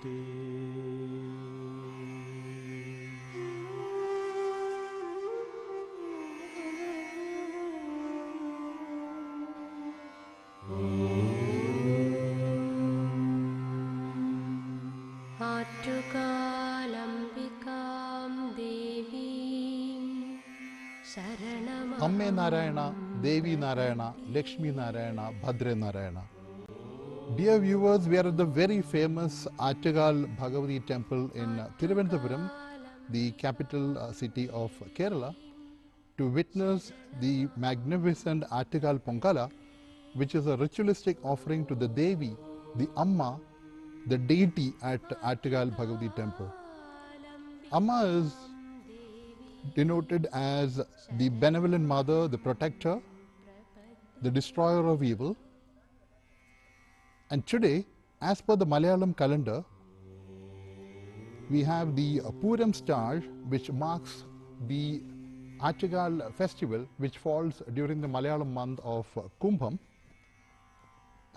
Amme Narayana, Devi Narayana, Lakshmi Narayana, Bhadre Narayana. Dear viewers, we are at the very famous Attukal Bhagavati temple in Thiruvananthapuram, the capital city of Kerala, to witness the magnificent Attukal Pongala, which is a ritualistic offering to the Devi, the Amma, the deity at Attukal Bhagavati temple. Amma is denoted as the benevolent mother, the protector, the destroyer of evil. And today, as per the Malayalam calendar, we have the Puram star, which marks the Attukal festival, which falls during the Malayalam month of Kumbham.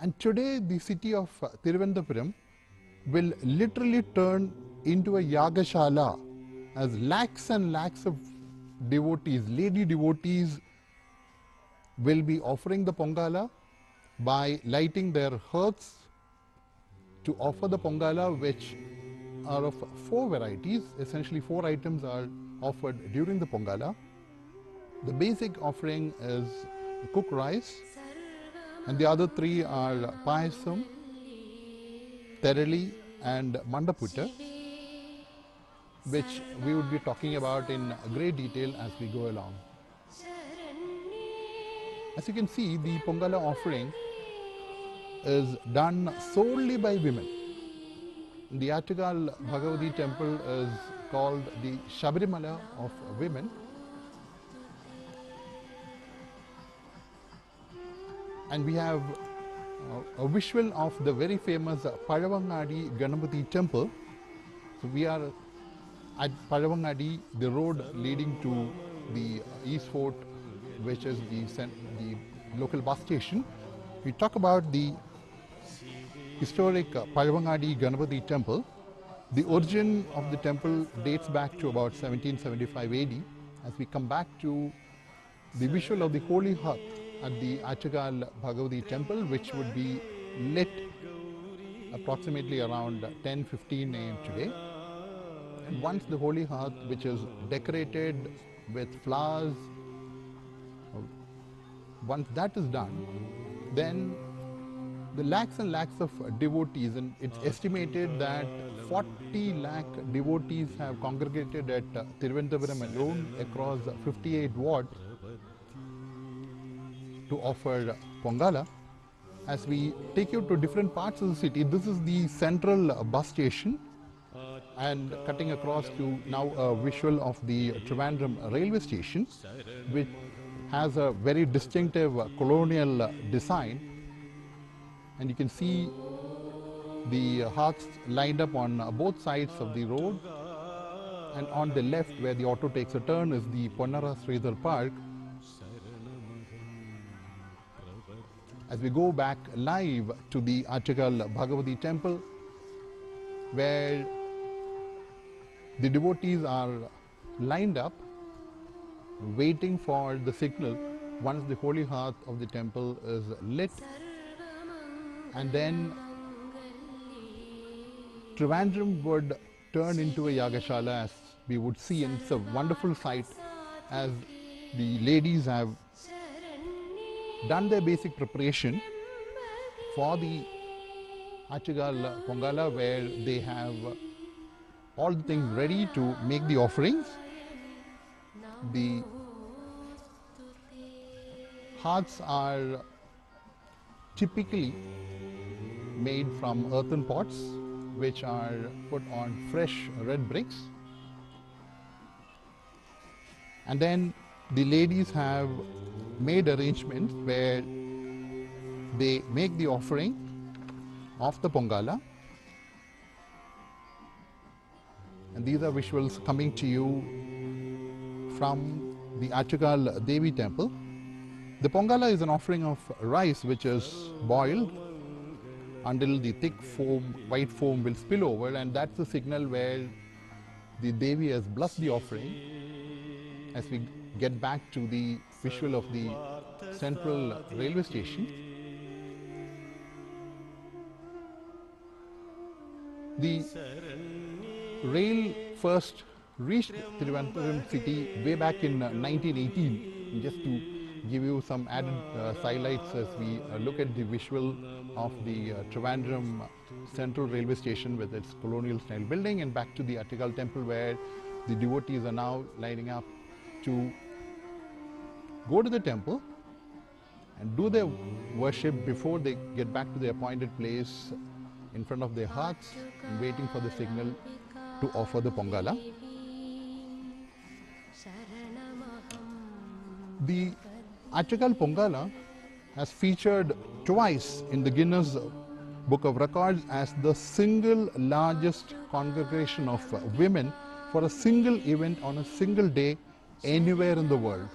And today, the city of Thiruvananthapuram will literally turn into a Yagashala, as lakhs and lakhs of devotees, lady devotees, will be offering the Pongala by lighting their hearths to offer the Pongala, which are of 4 varieties. Essentially 4 items are offered during the Pongala. The basic offering is cooked rice, and the other 3 are payasam, terali and mandaputta, which we would be talking about in great detail as we go along. As you can see, the Pongala offering is done solely by women. The Attukal Bhagavati temple is called the Shabarimala of women. And we have a visual of the very famous Palavangadi Ganapati temple. So we are at Palavangadi, the road leading to the East Fort, which is the local bus station. We talk about the historic Palavangadi Ganapati temple. The origin of the temple dates back to about 1775 AD. As we come back to the visual of the holy hearth at the Attukal Bhagavati temple, which would be lit approximately around 10:15 AM today. And once the holy hearth, which is decorated with flowers, once that is done, then the lakhs and lakhs of devotees, and it's estimated that 40 lakh devotees have congregated at Thiruvananthapuram alone across 58 wards to offer Pongala. As we take you to different parts of the city, this is the central bus station, and cutting across to now a visual of the Trivandrum railway station, which has a very distinctive colonial design. And you can see the hearths lined up on both sides of the road, and on the left, where the auto takes a turn, is the Ponnara Sridhar Park. As we go back live to the Attukal Bhagavati temple, where the devotees are lined up waiting for the signal once the holy hearth of the temple is lit, and then Trivandrum would turn into a Yagashala, as we would see, and it's a wonderful sight as the ladies have done their basic preparation for the Attukal Pongala, where they have all the things ready to make the offerings. The hearths are typically made from earthen pots, which are put on fresh red bricks. And then the ladies have made arrangements where they make the offering of the Pongala. And these are visuals coming to you from the Attukal Devi temple. The Pongala is an offering of rice which is boiled, until the thick foam, white foam will spill over, and that's the signal where the Devi has blessed the offering. As we get back to the visual of the central railway station, the rail first reached Thiruvananthapuram city way back in 1918. Just to give you some added highlights as we look at the visual of the Trivandrum Central Railway Station with its colonial style building, and back to the Attukal temple where the devotees are now lining up to go to the temple and do their worship before they get back to the appointed place in front of their hearts and waiting for the signal to offer the Pongala. The Attukal Pongala has featured twice in the Guinness Book of Records as the single largest congregation of women for a single event on a single day anywhere in the world.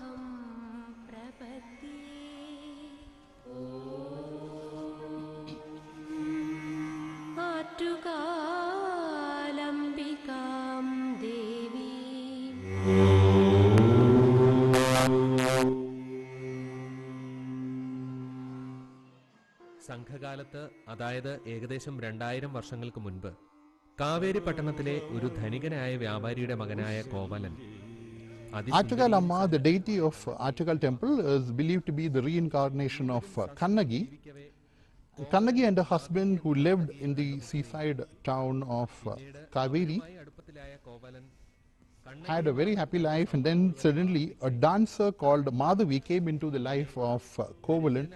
സംഘകാലത്ത്, അതായത് ഏകദേശം 2000 വർഷങ്ങൾക്ക് മുൻപ്, കാവേരി പട്ടണത്തിലെ ഒരു ധനികനായ വ്യാപാരിയുടെ മകനായ Kovalan, Attukal Amma, the deity of Attukal temple, is believed to be the reincarnation of Kannagi. Kannagi and her husband, who lived in the seaside town of Kaveri, had a very happy life, and then suddenly a dancer called Madhavi came into the life of Kovalan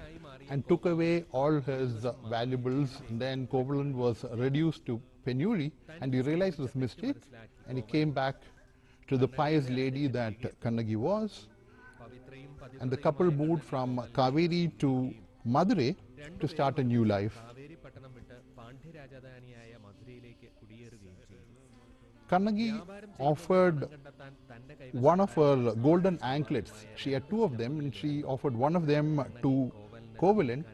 and took away all his valuables. And then Kovalan was reduced to penury, and he realized his mistake, and he came back to the pious lady that Kannagi was, and the couple moved from Kaveri to Madurai to start a new life. Kannagi offered one of her golden anklets. She had two of them, and she offered one of them to Kovalan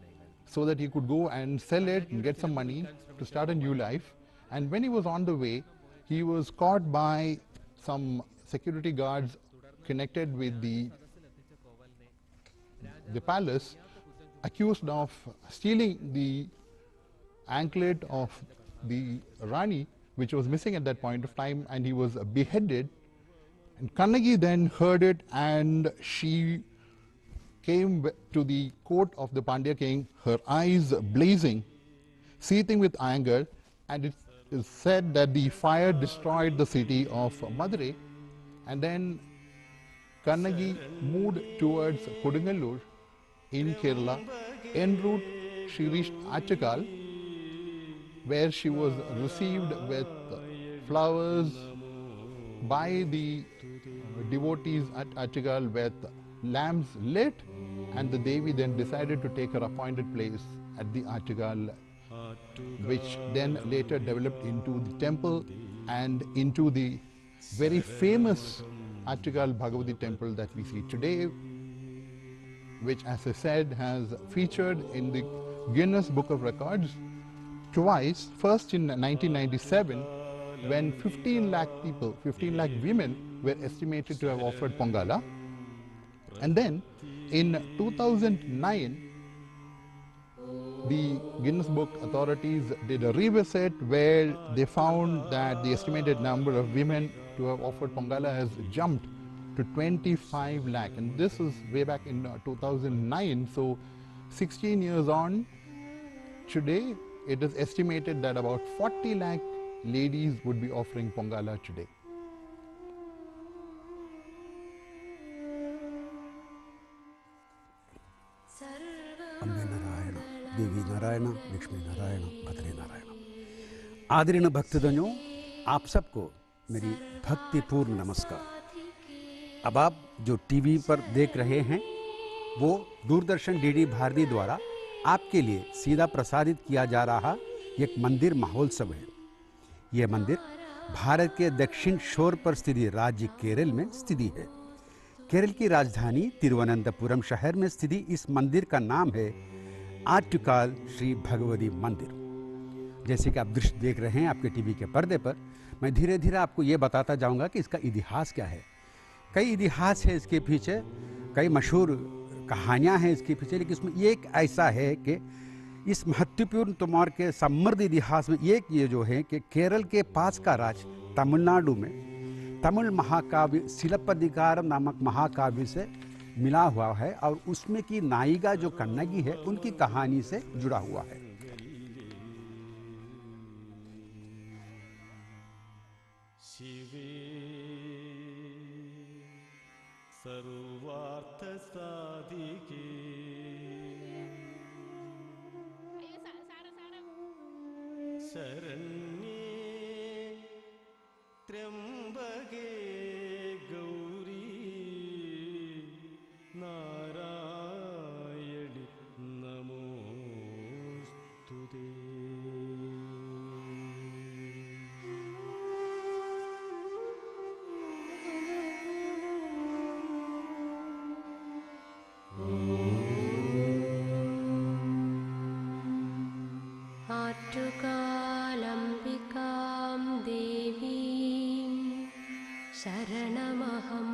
so that he could go and sell it and get some money to start a new life. And when he was on the way, he was caught by some security guards connected with the palace, accused of stealing the anklet of the Rani, which was missing at that point of time, and he was beheaded. And Kannagi then heard it, and she came to the court of the Pandya king, her eyes blazing, seething with anger, and it is said that the fire destroyed the city of Madurai, and then Kannagi moved towards Kodungalur in Kerala. En route, she reached Attukal, where she was received with flowers by the devotees at Attukal with lamps lit, and the Devi then decided to take her appointed place at the Attukal, which then later developed into the temple and into the very famous Attukal Bhagavati temple that we see today, which, as I said, has featured in the Guinness Book of Records twice. First in 1997, when 15 lakh people, 15 lakh women were estimated to have offered Pongala. And then in 2009, the Guinness Book authorities did a revisit where they found that the estimated number of women to have offered Pongala has jumped to 25 lakh. And this is way back in 2009. So 16 years on, today it is estimated that about 40 lakh ladies would be offering Pongala today. Ambe Narayan, देवी नारायण, लक्ष्मी नारायण, भद्रे नारायण। आदरणीय भक्तजनों, आप सबको मेरी भक्तिपूर्ण नमस्कार। अब आप जो टीवी पर देख रहे हैं वो दूरदर्शन डीडी भारती द्वारा आपके लिए सीधा प्रसारित किया जा रहा एक मंदिर महोत्सव है। यह मंदिर भारत के दक्षिण शोर पर स्थित राज्य केरल में स्थित है। केरल की राजधानी तिरुवनंतपुरम शहर में स्थित इस मंदिर का नाम है आट्टुकाल श्री भगवती मंदिर। जैसे कि आप दृश्य देख रहे हैं आपके टीवी के पर्दे पर, मैं धीरे धीरे आपको ये बताता जाऊंगा कि इसका इतिहास क्या है। कई इतिहास है इसके पीछे, कई मशहूर कहानियाँ हैं इसके पीछे, लेकिन इसमें एक ऐसा है कि इस महत्वपूर्ण तुम्हार के समृद्ध इतिहास में एक ये जो है कि केरल के पास का राज्य तमिलनाडु में तमिल महाकाव्य शिलप्पदिकारम नामक महाकाव्य से मिला हुआ है, और उसमें की नायिका जो कन्नगी है उनकी कहानी से जुड़ा हुआ है। सर्वार्थ साधिके शरण्ये त्र्यंबके गौरी नारायणि नमोस्तुते। आट्टुकालम्बिकां देवीं शरणमहं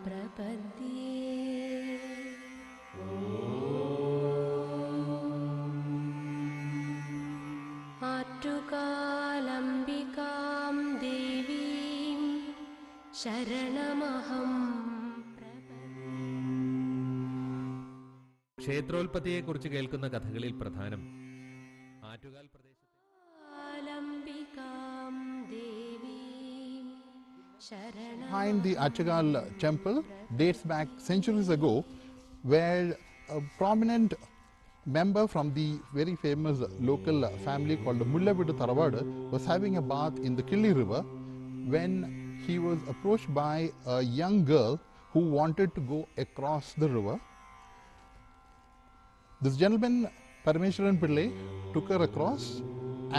प्रपद्ये। आट्टुकालम्बिकां देवीं शरणमहं ക്ഷേത്രോൽപത്തിയെക്കുറിച്ച് കേൾക്കുന്ന കഥകളിൽ പ്രധാനം ആറ്റുകാൽ പ്രദേശത്തെ behind the Attukal temple dates back centuries ago, where a prominent member from the very famous local family called the Mullavidu Tharavadu was having a bath in the Killi river when he was approached by a young girl who wanted to go across the river. This gentleman, Parameshwaran Pillai, took her across,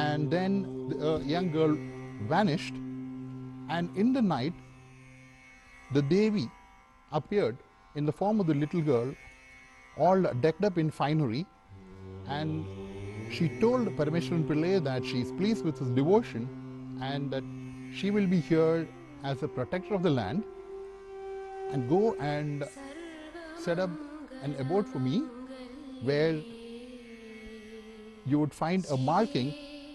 and then the young girl vanished, and in the night the Devi appeared in the form of the little girl, all decked up in finery, and she told Parameshwaran Pillai that she is pleased with his devotion and that she will be here as a protector of the land and go and set up an abode for me where you would find a marking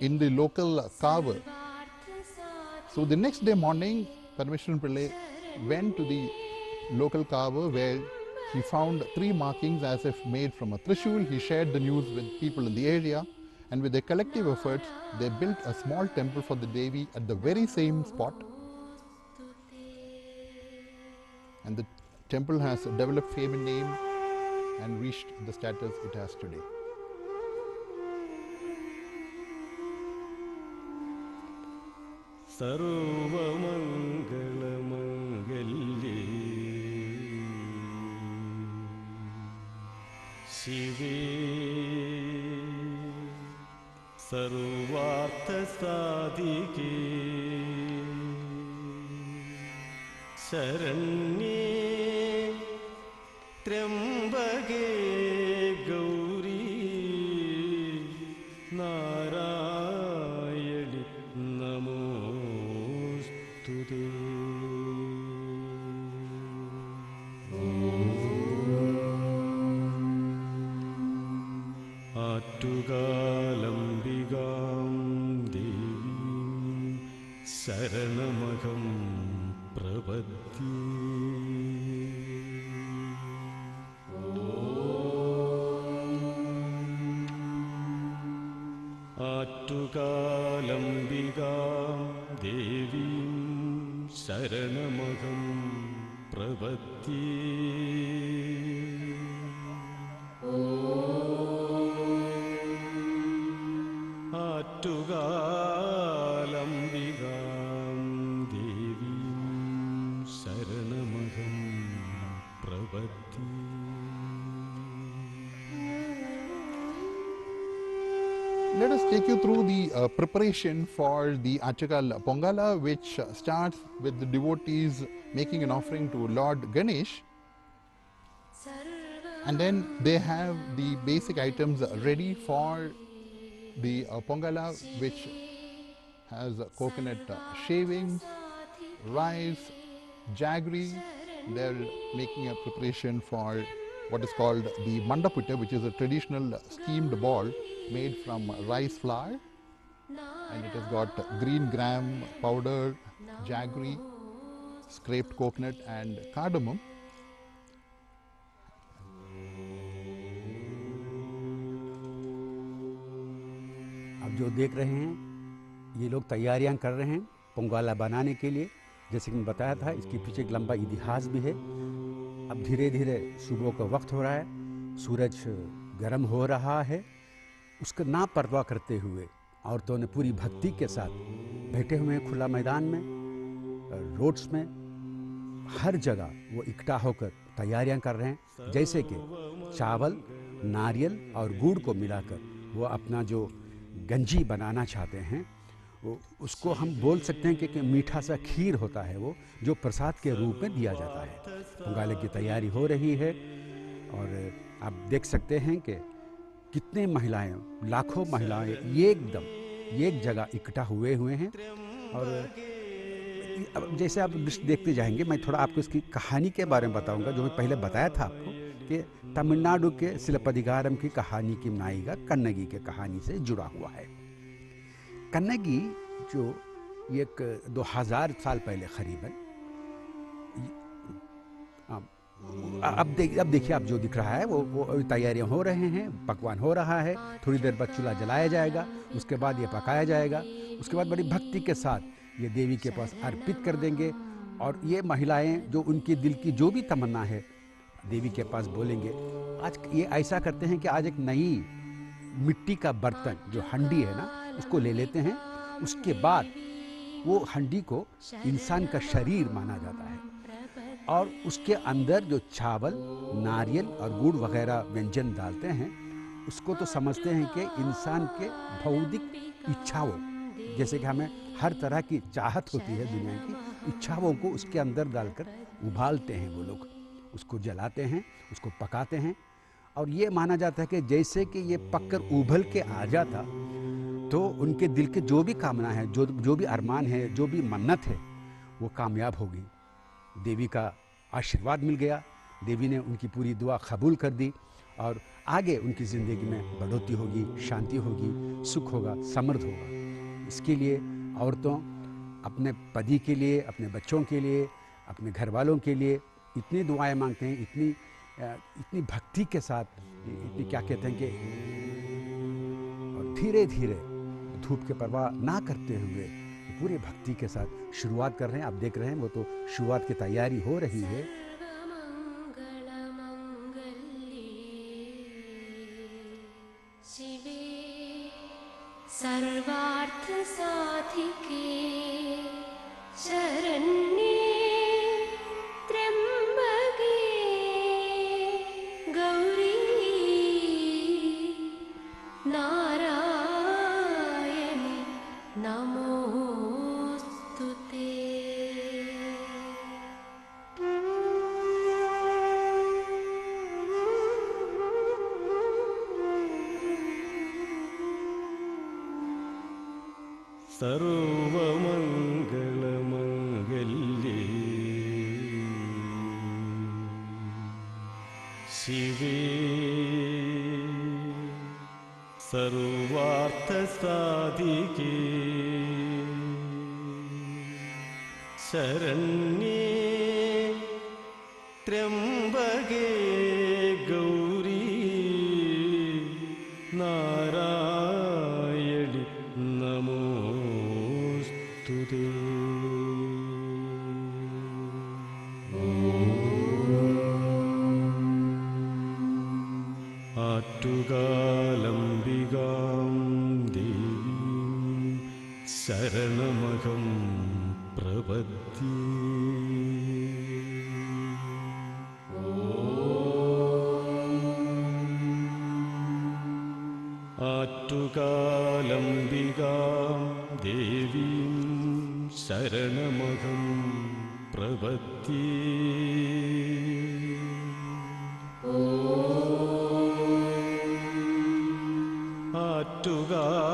in the local carver. So the next day morning, Parameshwaran Pillai went to the local carver where he found 3 markings as if made from a trishul. He shared the news with people in the area, and with their collective efforts, they built a small temple for the Devi at the very same spot. And the temple has developed fame and name and reached the status it has today. सर्वमङ्गलमङ्गल्ये शिवे सर्वार्थसाधिके शरण्ये त्र्यंबके गौरी नारायणि नमोस्तुते। आट्टुकालम्बिकां देवीं शरणमहं प्रपद्ये। आट्टुकालम्बिकां देवीं शरणमहं प्रपद्ये। आट्टुकालम्बिकां देवीं शरणमहं प्रपद्ये। Let us take you through the preparation for the Attukal Pongala, which starts with the devotees making an offering to Lord Ganesh, and then they have the basic items ready for the Pongala, which has coconut shavings, rice, jaggery. They're making a preparation for what is called the mandaputta, which is a traditional steamed ball made from rice flour, and it has got green gram powder, jaggery, scraped coconut and cardamom. अब जो देख रहे हैं ये लोग तैयारियां कर रहे हैं पोंगाला बनाने के लिए। जैसे कि मैं बताया था, इसके पीछे एक लंबा इतिहास भी है। अब धीरे धीरे सुबह का वक्त हो रहा है, सूरज गर्म हो रहा है। उसका ना परवाह करते हुए औरतों ने पूरी भक्ति के साथ बैठे हुए हैं खुला मैदान में, रोड्स में, हर जगह वो इकट्ठा होकर तैयारियां कर रहे हैं। जैसे कि चावल, नारियल और गुड़ को मिलाकर वो अपना जो गंजी बनाना चाहते हैं, वो उसको हम बोल सकते हैं कि मीठा सा खीर होता है वो, जो प्रसाद के रूप में दिया जाता है। पोंगाले की तैयारी हो रही है और आप देख सकते हैं कि कितने महिलाएं, लाखों महिलाएं एक जगह इकट्ठा हुए हैं। और अब जैसे आप दृश्य देखते जाएंगे, मैं थोड़ा आपको इसकी कहानी के बारे में बताऊंगा, जो मैं पहले बताया था आपको कि तमिलनाडु के सिलपदिगारम की कहानी की नायिका कन्नगी के कहानी से जुड़ा हुआ है। कन्नगी जो एक 2000 साल पहले करीबन, अब देखिए, आप जो दिख रहा है वो तैयारियां हो रहे हैं, पकवान हो रहा है। थोड़ी देर बाद चूल्हा जलाया जाएगा, उसके बाद ये पकाया जाएगा। उसके बाद बड़ी भक्ति के साथ ये देवी के पास अर्पित कर देंगे। और ये महिलाएं जो उनके दिल की जो भी तमन्ना है देवी के पास बोलेंगे। आज ये ऐसा करते हैं कि आज एक नई मिट्टी का बर्तन, जो हंडी है ना, उसको ले लेते हैं। उसके बाद वो हंडी को इंसान का शरीर माना जाता है और उसके अंदर जो चावल, नारियल और गुड़ वगैरह व्यंजन डालते हैं, उसको तो समझते हैं कि इंसान के भौतिक इच्छाओं, जैसे कि हमें हर तरह की चाहत होती है दुनिया की, इच्छाओं को उसके अंदर डालकर उबालते हैं वो लोग। उसको जलाते हैं, उसको पकाते हैं। और ये माना जाता है कि जैसे कि ये पककर उबल के आ जाता तो उनके दिल के जो भी कामना है, जो भी अरमान है, जो भी मन्नत है, वो कामयाब होगी। देवी का आशीर्वाद मिल गया, देवी ने उनकी पूरी दुआ कबूल कर दी और आगे उनकी ज़िंदगी में बढ़ोतरी होगी, शांति होगी, सुख होगा, समृद्ध होगा। इसके लिए औरतों अपने पति के लिए, अपने बच्चों के लिए, अपने घर वालों के लिए इतनी दुआएं मांगते हैं, इतनी भक्ति के साथ, इतनी क्या कहते हैं कि, और धीरे धीरे धूप के परवाह ना करते हुए पूरे भक्ति के साथ शुरुआत कर रहे हैं। आप देख रहे हैं वो तो शुरुआत की तैयारी हो रही है। सर्वार्थ साधिके शरण्ये त्र्यंबके गौरी नारायणी नमोस्तुते। सर्वमङ्गलमङ्गल्ये शिवे सर्वार्थसाधिके शरण्ये त्र्यंबके गौरी नारायणी नमोस्तुते। आट्टुकालम्बिकां देवीं शरणमहं प्रपद्ये। आट्टुकालम्बिकां देवीं शरणमहं प्रपद्ये। आट्टुकालम्बिकां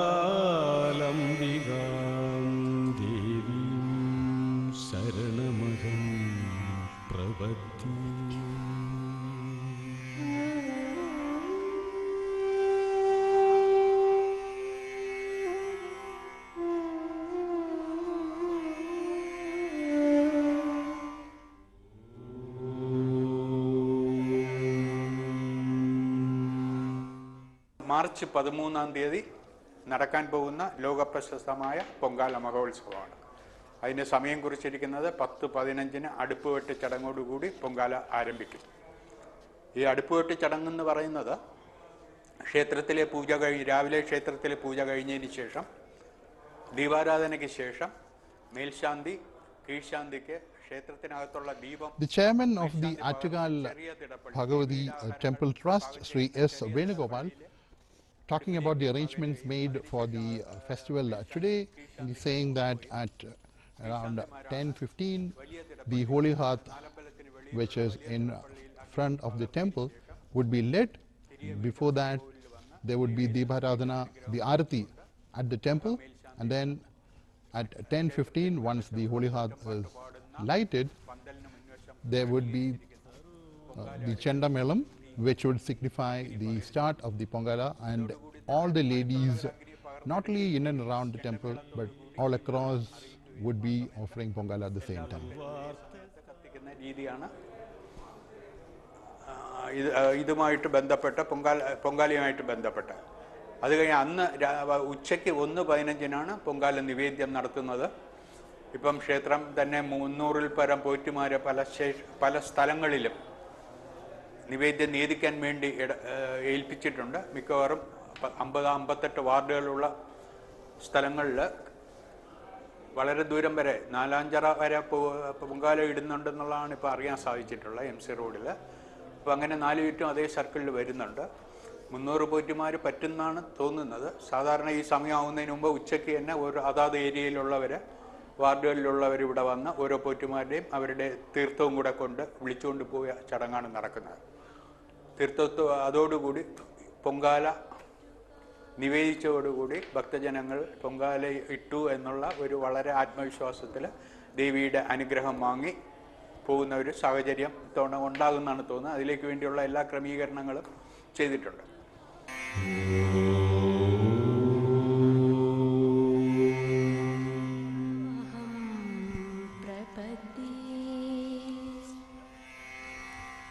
മാർച്ച് 13-ാം തീയതി നടക്കാൻ പോകുന്ന ലോകപ്രശസ്തമായ പൊങ്കാല മഹോത്സവമാണ്. അതിന് സമയം കുറിച്ചിരിക്കുന്നത് 10:15 അടുപ്പുവെട്ട് ചടങ്ങോടുകൂടി പൊങ്കാല ആരംഭിക്കും. ഈ അടുപ്പുവെട്ട് ചടങ്ങെന്ന് പറയുന്നത് ക്ഷേത്രത്തിലെ പൂജ രാവിലെ ക്ഷേത്രത്തിലെ പൂജ കഴിഞ്ഞതിന് ശേഷം ദീപാരാധനയ്ക്ക് ശേഷം മേൽശാന്തി കീഴ്ശാന്തിക്ക് ക്ഷേത്രത്തിനകത്തുള്ള ദീപം. The chairman of the Attukal Bhagavati Temple Trust, Sri S. Venugopal, talking about the arrangements made for the festival today, and he's saying that at around 10:15 the holy hearth, which is in front of the temple, would be lit. Before that there would be Deeparadhana, the Arati at the temple, and then at 10:15 once the holy hearth is lighted, there would be the Chandamelam, which would signify the start of the Pongala, and all the ladies, not only in and around the temple but all across, would be offering Pongala at the same time. ഇതുമായിട്ട് ബന്ധപ്പെട്ട പൊങ്കാലയുമായിട്ട് ബന്ധപ്പെട്ട അത് കഴിഞ്ഞ് അന്ന് ഉച്ചയ്ക്ക് 1:15 പൊങ്കാല നിവേദ്യം നടത്തുന്നത്. ഇപ്പം ക്ഷേത്രം തന്നെ 300-ൽ പരം പോറ്റുമാരെ പല സ്ഥലങ്ങളിലും നിവേദ്യം നീതിക്കാൻ വേണ്ടി ഏൽപ്പിച്ചിട്ടുണ്ട്. മിക്കവാറും 50-58 വാർഡുകളുള്ള സ്ഥലങ്ങളിൽ വളരെ ദൂരം വരെ 4-5 വരെ പൊങ്കാല ഇടുന്നുണ്ടെന്നുള്ളതാണ് ഇപ്പോൾ അറിയാൻ സാധിച്ചിട്ടുള്ള MC റോഡിൽ. അപ്പോൾ അങ്ങനെ 4 ചുറ്റും അതേ സർക്കിളിൽ വരുന്നുണ്ട്. 300 പോറ്റുമാർ പറ്റുന്നതാണ് തോന്നുന്നത്. സാധാരണ ഈ സമയമാവുന്നതിന് മുമ്പ് ഉച്ചയ്ക്ക് തന്നെ അതാത് ഏരിയയിലുള്ളവർ, വാർഡുകളിലുള്ളവർ ഇവിടെ വന്ന് ഓരോ പോറ്റുമാരുടെയും അവരുടെ തീർത്ഥവും കൂടെ കൊണ്ട് വിളിച്ചുകൊണ്ട് പോയ ചടങ്ങാണ് നടക്കുന്നത്. തീർത്ഥത്വം അതോടുകൂടി പൊങ്കാല നിവേദിച്ചതോടുകൂടി ഭക്തജനങ്ങൾ പൊങ്കാല ഇട്ടു എന്നുള്ള ഒരു വളരെ ആത്മവിശ്വാസത്തിൽ ദേവിയുടെ അനുഗ്രഹം വാങ്ങി പോകുന്ന ഒരു സാഹചര്യം ഉണ്ടാകുമെന്നാണ് തോന്നുന്നത്. അതിലേക്ക് വേണ്ടിയുള്ള എല്ലാ ക്രമീകരണങ്ങളും ചെയ്തിട്ടുണ്ട്.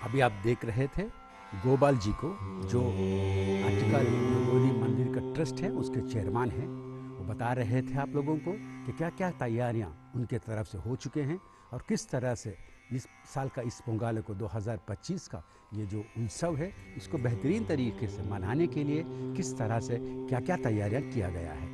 अभी आप देख रहे थे गोपाल जी को, जो अट्टुकल देवोती मंदिर का ट्रस्ट है उसके चेयरमैन हैं. वो बता रहे थे आप लोगों को कि क्या क्या तैयारियां उनके तरफ से हो चुके हैं और किस तरह से इस साल का इस पोंगाले को 2025 का ये जो उत्सव है इसको बेहतरीन तरीके से मनाने के लिए किस तरह से क्या क्या तैयारियां किया गया है.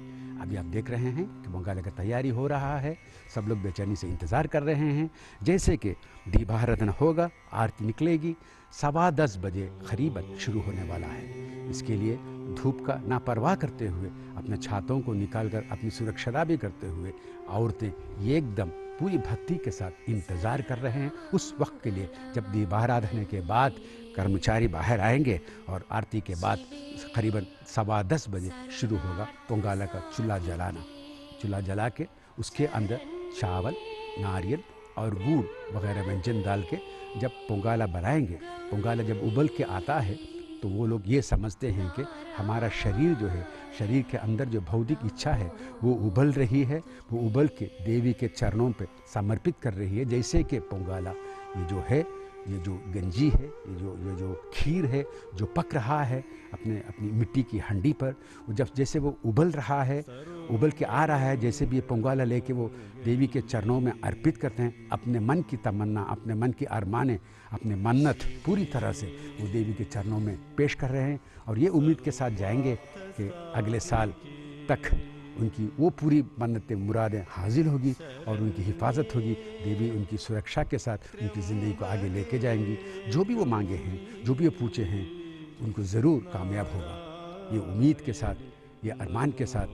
अभी आप देख रहे हैं कि पोंगाले का तैयारी हो रहा है. सब लोग बेचैनी से इंतज़ार कर रहे हैं. जैसे कि दीपाराधना होगा, आरती निकलेगी, 10:15 बजे करीबन शुरू होने वाला है. इसके लिए धूप का नापरवाह करते हुए अपने छातों को निकालकर अपनी सुरक्षा भी करते हुए औरतें एकदम पूरी भक्ति के साथ इंतज़ार कर रहे हैं उस वक्त के लिए जब दीपाराधना के बाद कर्मचारी बाहर आएंगे और आरती के बाद करीबन 10:15 बजे शुरू होगा पोंगाला का चूल्हा जलाना. चूल्हा जला के उसके अंदर चावल, नारियल और गुड़ वगैरह व्यंजन डाल के जब पोंगाला बनाएंगे, पोंगाला जब उबल के आता है तो वो लोग ये समझते हैं कि हमारा शरीर जो है, शरीर के अंदर जो भौतिक इच्छा है वो उबल रही है, वो उबल के देवी के चरणों पे समर्पित कर रही है. जैसे कि पोंगाला ये जो है, ये जो गंजी है, ये जो खीर है जो पक रहा है अपनी मिट्टी की हंडी पर, जब जैसे वो उबल रहा है, उबल के आ रहा है, जैसे भी ये पोंगाला लेके वो देवी के चरणों में अर्पित करते हैं अपने मन की तमन्ना, अपने मन की अरमाने, अपने मन्नत पूरी तरह से वो देवी के चरणों में पेश कर रहे हैं. और ये उम्मीद के साथ जाएंगे कि अगले साल तक उनकी वो पूरी मन्नतें, मुरादें हासिल होगी और उनकी हिफाजत होगी. देवी उनकी सुरक्षा के साथ उनकी ज़िंदगी को आगे लेके जाएंगी. जो भी वो मांगे हैं, जो भी वो पूछे हैं, उनको ज़रूर कामयाब होगा. ये उम्मीद के साथ, ये अरमान के साथ,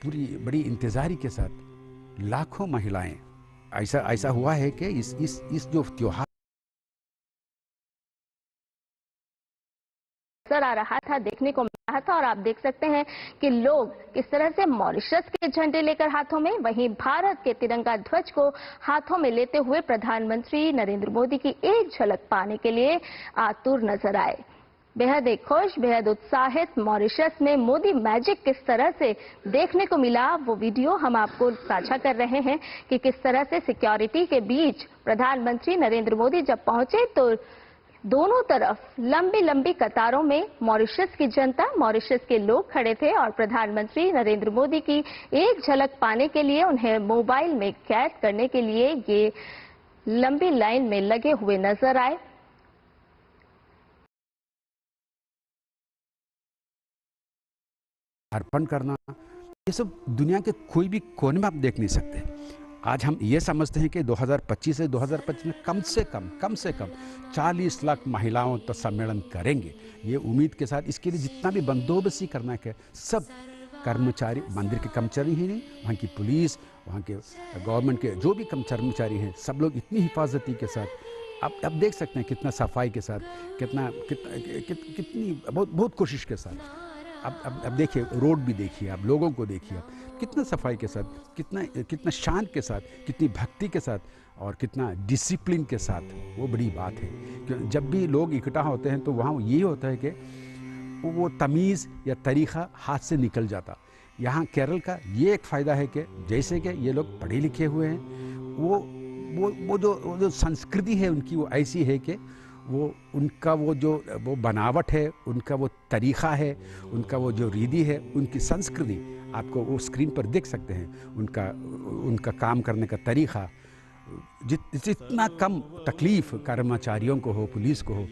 पूरी बड़ी इंतज़ारी के साथ लाखों महिलाएं, ऐसा हुआ है कि इस जो त्योहार आ रहा था, देखने को मिल रहा था. और आप देख सकते हैं कि लोग किस तरह से मॉरिशस के झंडे लेकर हाथों में, वहीं भारत के तिरंगा ध्वज को हाथों में लेते हुए प्रधानमंत्री नरेंद्र मोदी की एक झलक पाने के लिए आतुर नजर आए. बेहद खुश, बेहद उत्साहित मॉरिशस में मोदी मैजिक किस तरह से देखने को मिला, वो वीडियो हम आपको साझा कर रहे हैं कि किस तरह से सिक्योरिटी के बीच प्रधानमंत्री नरेंद्र मोदी जब पहुंचे तो दोनों तरफ लंबी लंबी कतारों में मॉरिशस की जनता, मॉरिशस के लोग खड़े थे और प्रधानमंत्री नरेंद्र मोदी की एक झलक पाने के लिए, उन्हें मोबाइल में कैद करने के लिए ये लंबी लाइन में लगे हुए नजर आए। अर्पण करना, ये सब दुनिया के कोई भी कोने में आप देख नहीं सकते। आज हम ये समझते हैं कि 2025 से 2025 में कम से कम 40 लाख महिलाओं तो सम्मेलन करेंगे। ये उम्मीद के साथ, इसके लिए जितना भी बंदोबस्त ही करना है, सब कर्मचारी, मंदिर के कर्मचारी ही नहीं, वहाँ की पुलिस, वहाँ के गवर्नमेंट के जो भी कर्मचारी हैं, सब लोग इतनी हिफाजती के साथ, आप देख सकते हैं कितना सफाई के साथ, कितनी बहुत कोशिश के साथ। अब देखिए, रोड भी देखिए, आप लोगों को देखिए, आप कितना सफाई के साथ, कितना शांत के साथ, कितनी भक्ति के साथ और कितना डिसिप्लिन के साथ। वो बड़ी बात है। जब भी लोग इकट्ठा होते हैं तो वहाँ यही होता है कि वो तमीज़ या तरीक़ा हाथ से निकल जाता। यहाँ केरल का ये एक फ़ायदा है कि जैसे कि ये लोग पढ़े लिखे हुए हैं, वो जो संस्कृति है उनकी, वो ऐसी है कि उनका वो बनावट है, उनका वो तरीक़ा है, उनका वो जो रीति है, उनकी संस्कृति आपको वो स्क्रीन पर देख सकते हैं। उनका काम करने का तरीक़ा, जितना कम तकलीफ़ कर्मचारियों को हो, पुलिस को हो,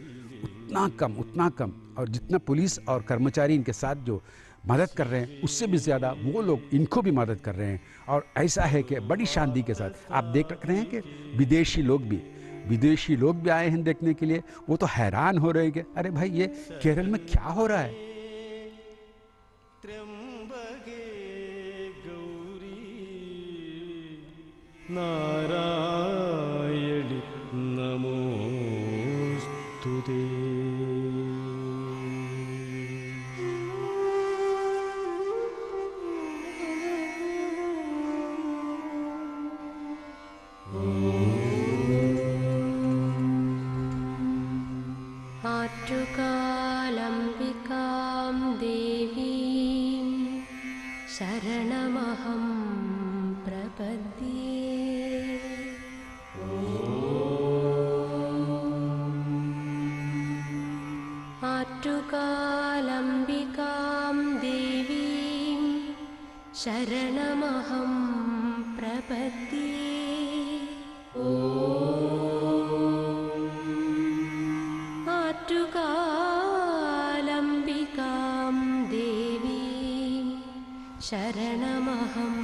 उतना कम। और जितना पुलिस और कर्मचारी इनके साथ जो मदद कर रहे हैं, उससे भी ज़्यादा वो लोग इनको भी मदद कर रहे हैं। और ऐसा है कि बड़ी शांति के साथ आप देख रहे हैं कि विदेशी लोग भी आए हैं देखने के लिए। वो तो हैरान हो रहे हैं कि अरे भाई, ये केरल में क्या हो रहा है। नारायणि नमोस्तुते। आट्टुकालम्बिकां देवीं शरणमहं प्रपद्ये। आट्टुकालम्बिकां देवीं शरणमहं प्रपद्ये। आट्टुकालम्बिकां देवीं शरणमहं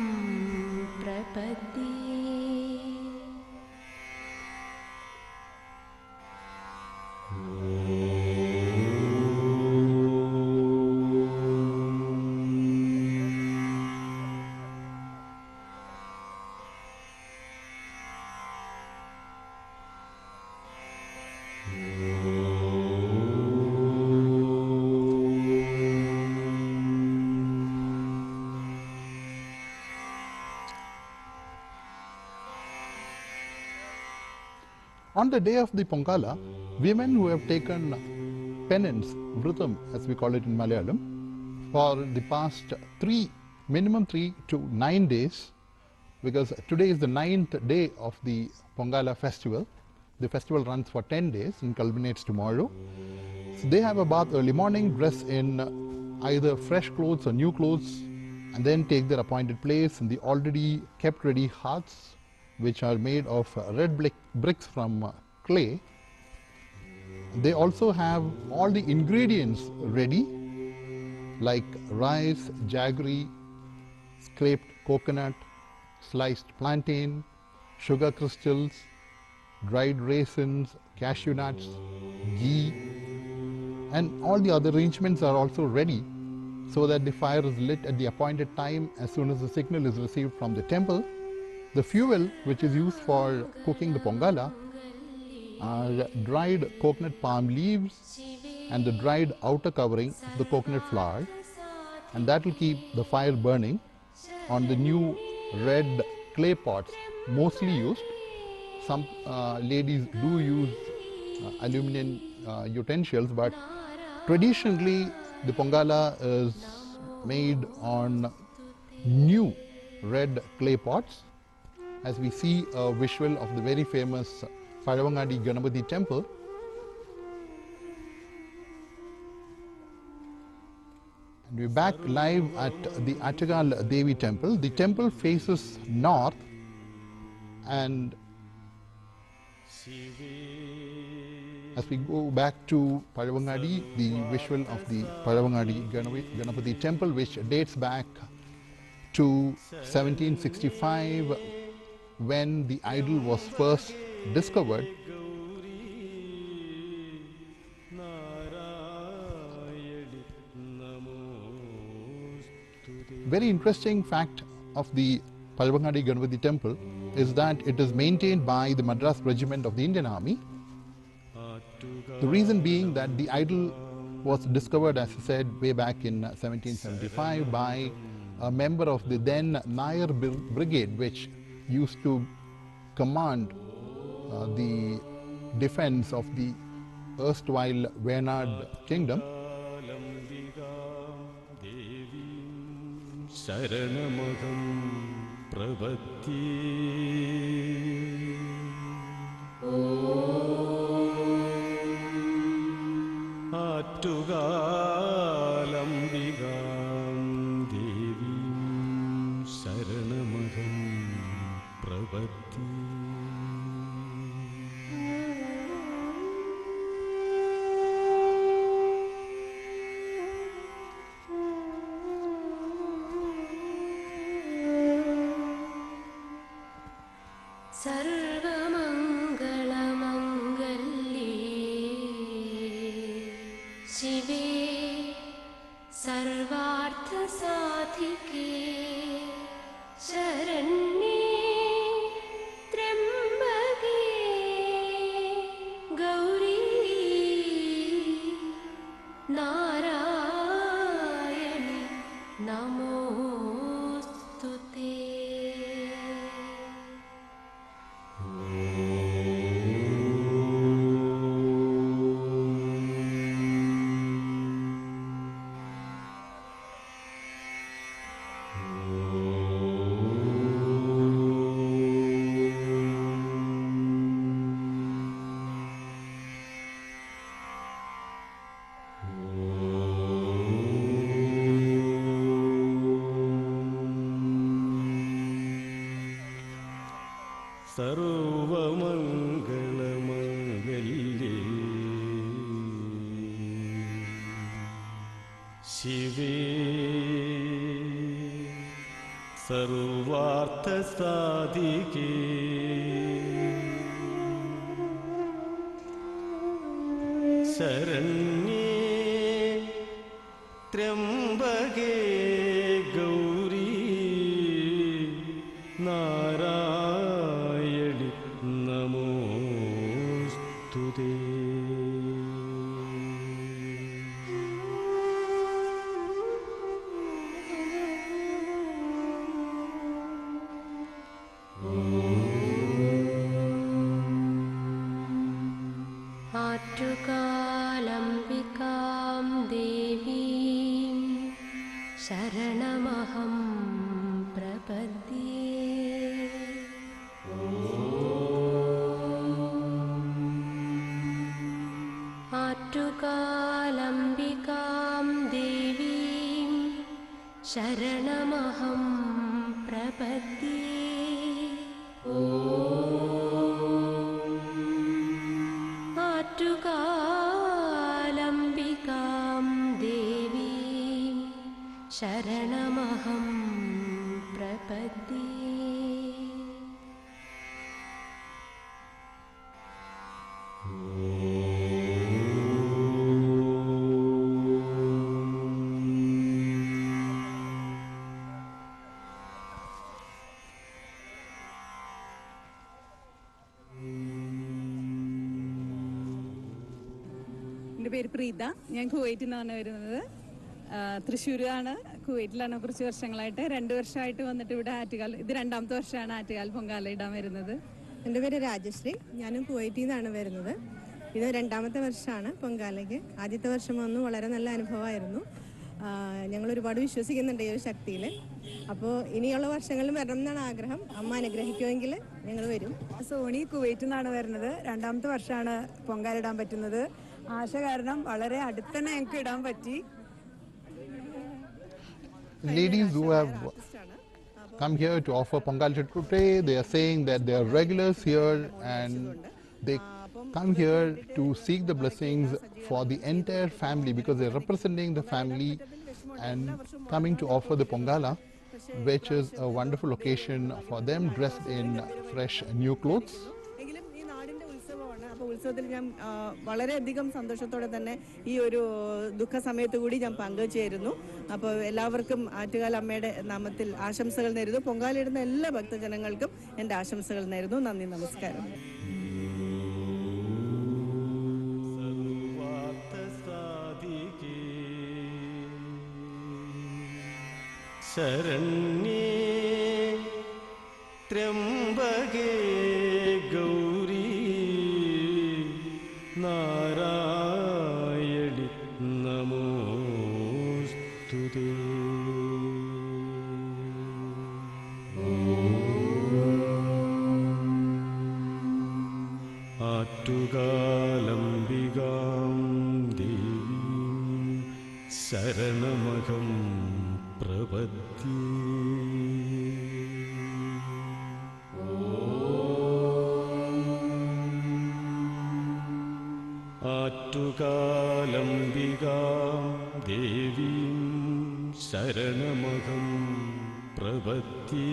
प्रपद्ये। On the day of the Pongala, women who have taken penance, vritam as we call it in Malayalam, for the past minimum 3 to 9 days, because today is the 9th day of the Pongala festival. The festival runs for 10 days and culminates tomorrow. So they have a bath early morning, dress in either fresh clothes or new clothes, and then take their appointed place in the already kept ready hearths, which are made of red bricks from clay. They also have all the ingredients ready, like rice, jaggery, scraped coconut, sliced plantain, sugar crystals, dried raisins, cashew nuts, ghee, and all the other arrangements are also ready so that the fire is lit at the appointed time as soon as the signal is received from the temple. The fuel which is used for cooking the Pongala are dried coconut palm leaves and the dried outer covering of the coconut flower, and that will keep the fire burning on the new red clay pots mostly used. Some ladies do use aluminum utensils, but traditionally the Pongala is made on new red clay pots. As we see a visual of the very famous Paravangadi Ganapati temple, We're back live at the Attukal Devi temple. The temple faces north, and as we go back to Palavangadi, the visual of the Palavangadi Ganapati temple, which dates back to 1765, when the idol was first discovered. Very interesting fact of the Palavangadi Ganapati temple is that it is maintained by the Madras Regiment of the Indian Army. The reason being that the idol was discovered, as I said, way back in 1775 by a member of the then Nair Brigade, which used to command the defense of the erstwhile Venad kingdom. Saranamaham prabhati Attukalambigam devim saranamaham prabhati. सर्वमङ्गलमङ्गल्ये शिवे सर्वार्थसाधिके शरण्ये त्र्यम्बके गौरी नारायणि नमोस्तुते. സർവമംഗളമംഗല്യേ ശിവേ സർവാർത്ഥസാധികേ ശരണ്യേ ത്രയംബകേ ഗൗരീ നാരായണി നമോസ്തുതേ. आट्टुकालम्बिकां देवीं शरणमहं प्रपद्ये. आट्टुकालम्बिकां देवीं शरणमहं प्रपद्ये. आट्टुकालम्बिकां देवीं शरणमहं प्रपद्ये. എൻ്റെ പേര് പ്രീത. ഞാൻ കുവൈറ്റിൽ നിന്നാണ് വരുന്നത്. തൃശ്ശൂരാണ്, കുവൈറ്റിലാണ് കുറച്ച് വർഷങ്ങളായിട്ട്. 2 വർഷമായിട്ട് വന്നിട്ട് ഇവിടെ ആറ്റുകാൽ, ഇത് 2ാമത്തെ വർഷമാണ് ആറ്റുകാൽ പൊങ്കാല ഇടാൻ വരുന്നത്. എൻ്റെ പേര് രാജശ്രീ. ഞാനും കുവൈറ്റിൽ നിന്നാണ് വരുന്നത്. ഇത് 2ാമത്തെ വർഷമാണ് പൊങ്കാലയ്ക്ക്. ആദ്യത്തെ വർഷം വന്നു വളരെ നല്ല അനുഭവമായിരുന്നു. ഞങ്ങൾ ഒരുപാട് വിശ്വസിക്കുന്നുണ്ട് ഈ ഒരു ശക്തിയിൽ. അപ്പോൾ ഇനിയുള്ള വർഷങ്ങളിൽ വരണം എന്നാണ് ആഗ്രഹം. അമ്മ അനുഗ്രഹിക്കുമെങ്കിൽ ഞങ്ങൾ വരും. സോണി കുവൈറ്റിൽ നിന്നാണ് വരുന്നത്. 2ാമത്തെ വർഷമാണ് പൊങ്കാല ഇടാൻ പറ്റുന്നത്. ആശ കാരണം വളരെ അടുത്തന്നെ ഞങ്ങൾക്ക് ഇടാൻ പറ്റി. ladies who have come here to offer Pongala today, they are saying that they are regulars here and they come here to seek the blessings for the entire family because they are representing the family and coming to offer the Pongala, which is a wonderful occasion for them dressed in fresh new clothes. എങ്കിലും ഈ നാടിൻ്റെ ഉത്സവമാണ്. അപ്പോൾ ഉത്സവത്തിൽ ഞാൻ വളരെയധികം സന്തോഷത്തോടെ തന്നെ ഈ ഒരു ദുഃഖ സമയത്ത് കൂടി ഞാൻ പങ്കുചേരുന്നു. അപ്പോൾ എല്ലാവർക്കും ആറ്റുകാൽ അമ്മയുടെ നാമത്തിൽ ആശംസകൾ നേരുന്നു. പൊങ്കാലയിടുന്ന എല്ലാ ഭക്തജനങ്ങൾക്കും എൻ്റെ ആശംസകൾ നേരുന്നു. നന്ദി, നമസ്കാരം. ശരണ്യേ ത്രയംബകേ ഗൗരി നാരായണി നമോസ്തുതേ. ആറ്റുകാലംബികാം ദേവീം ശരണമഹം പ്രപദ്യേ. ആറ്റുകാലംബികാം ദേവീം ശരണമഹം പ്രപദ്യേ.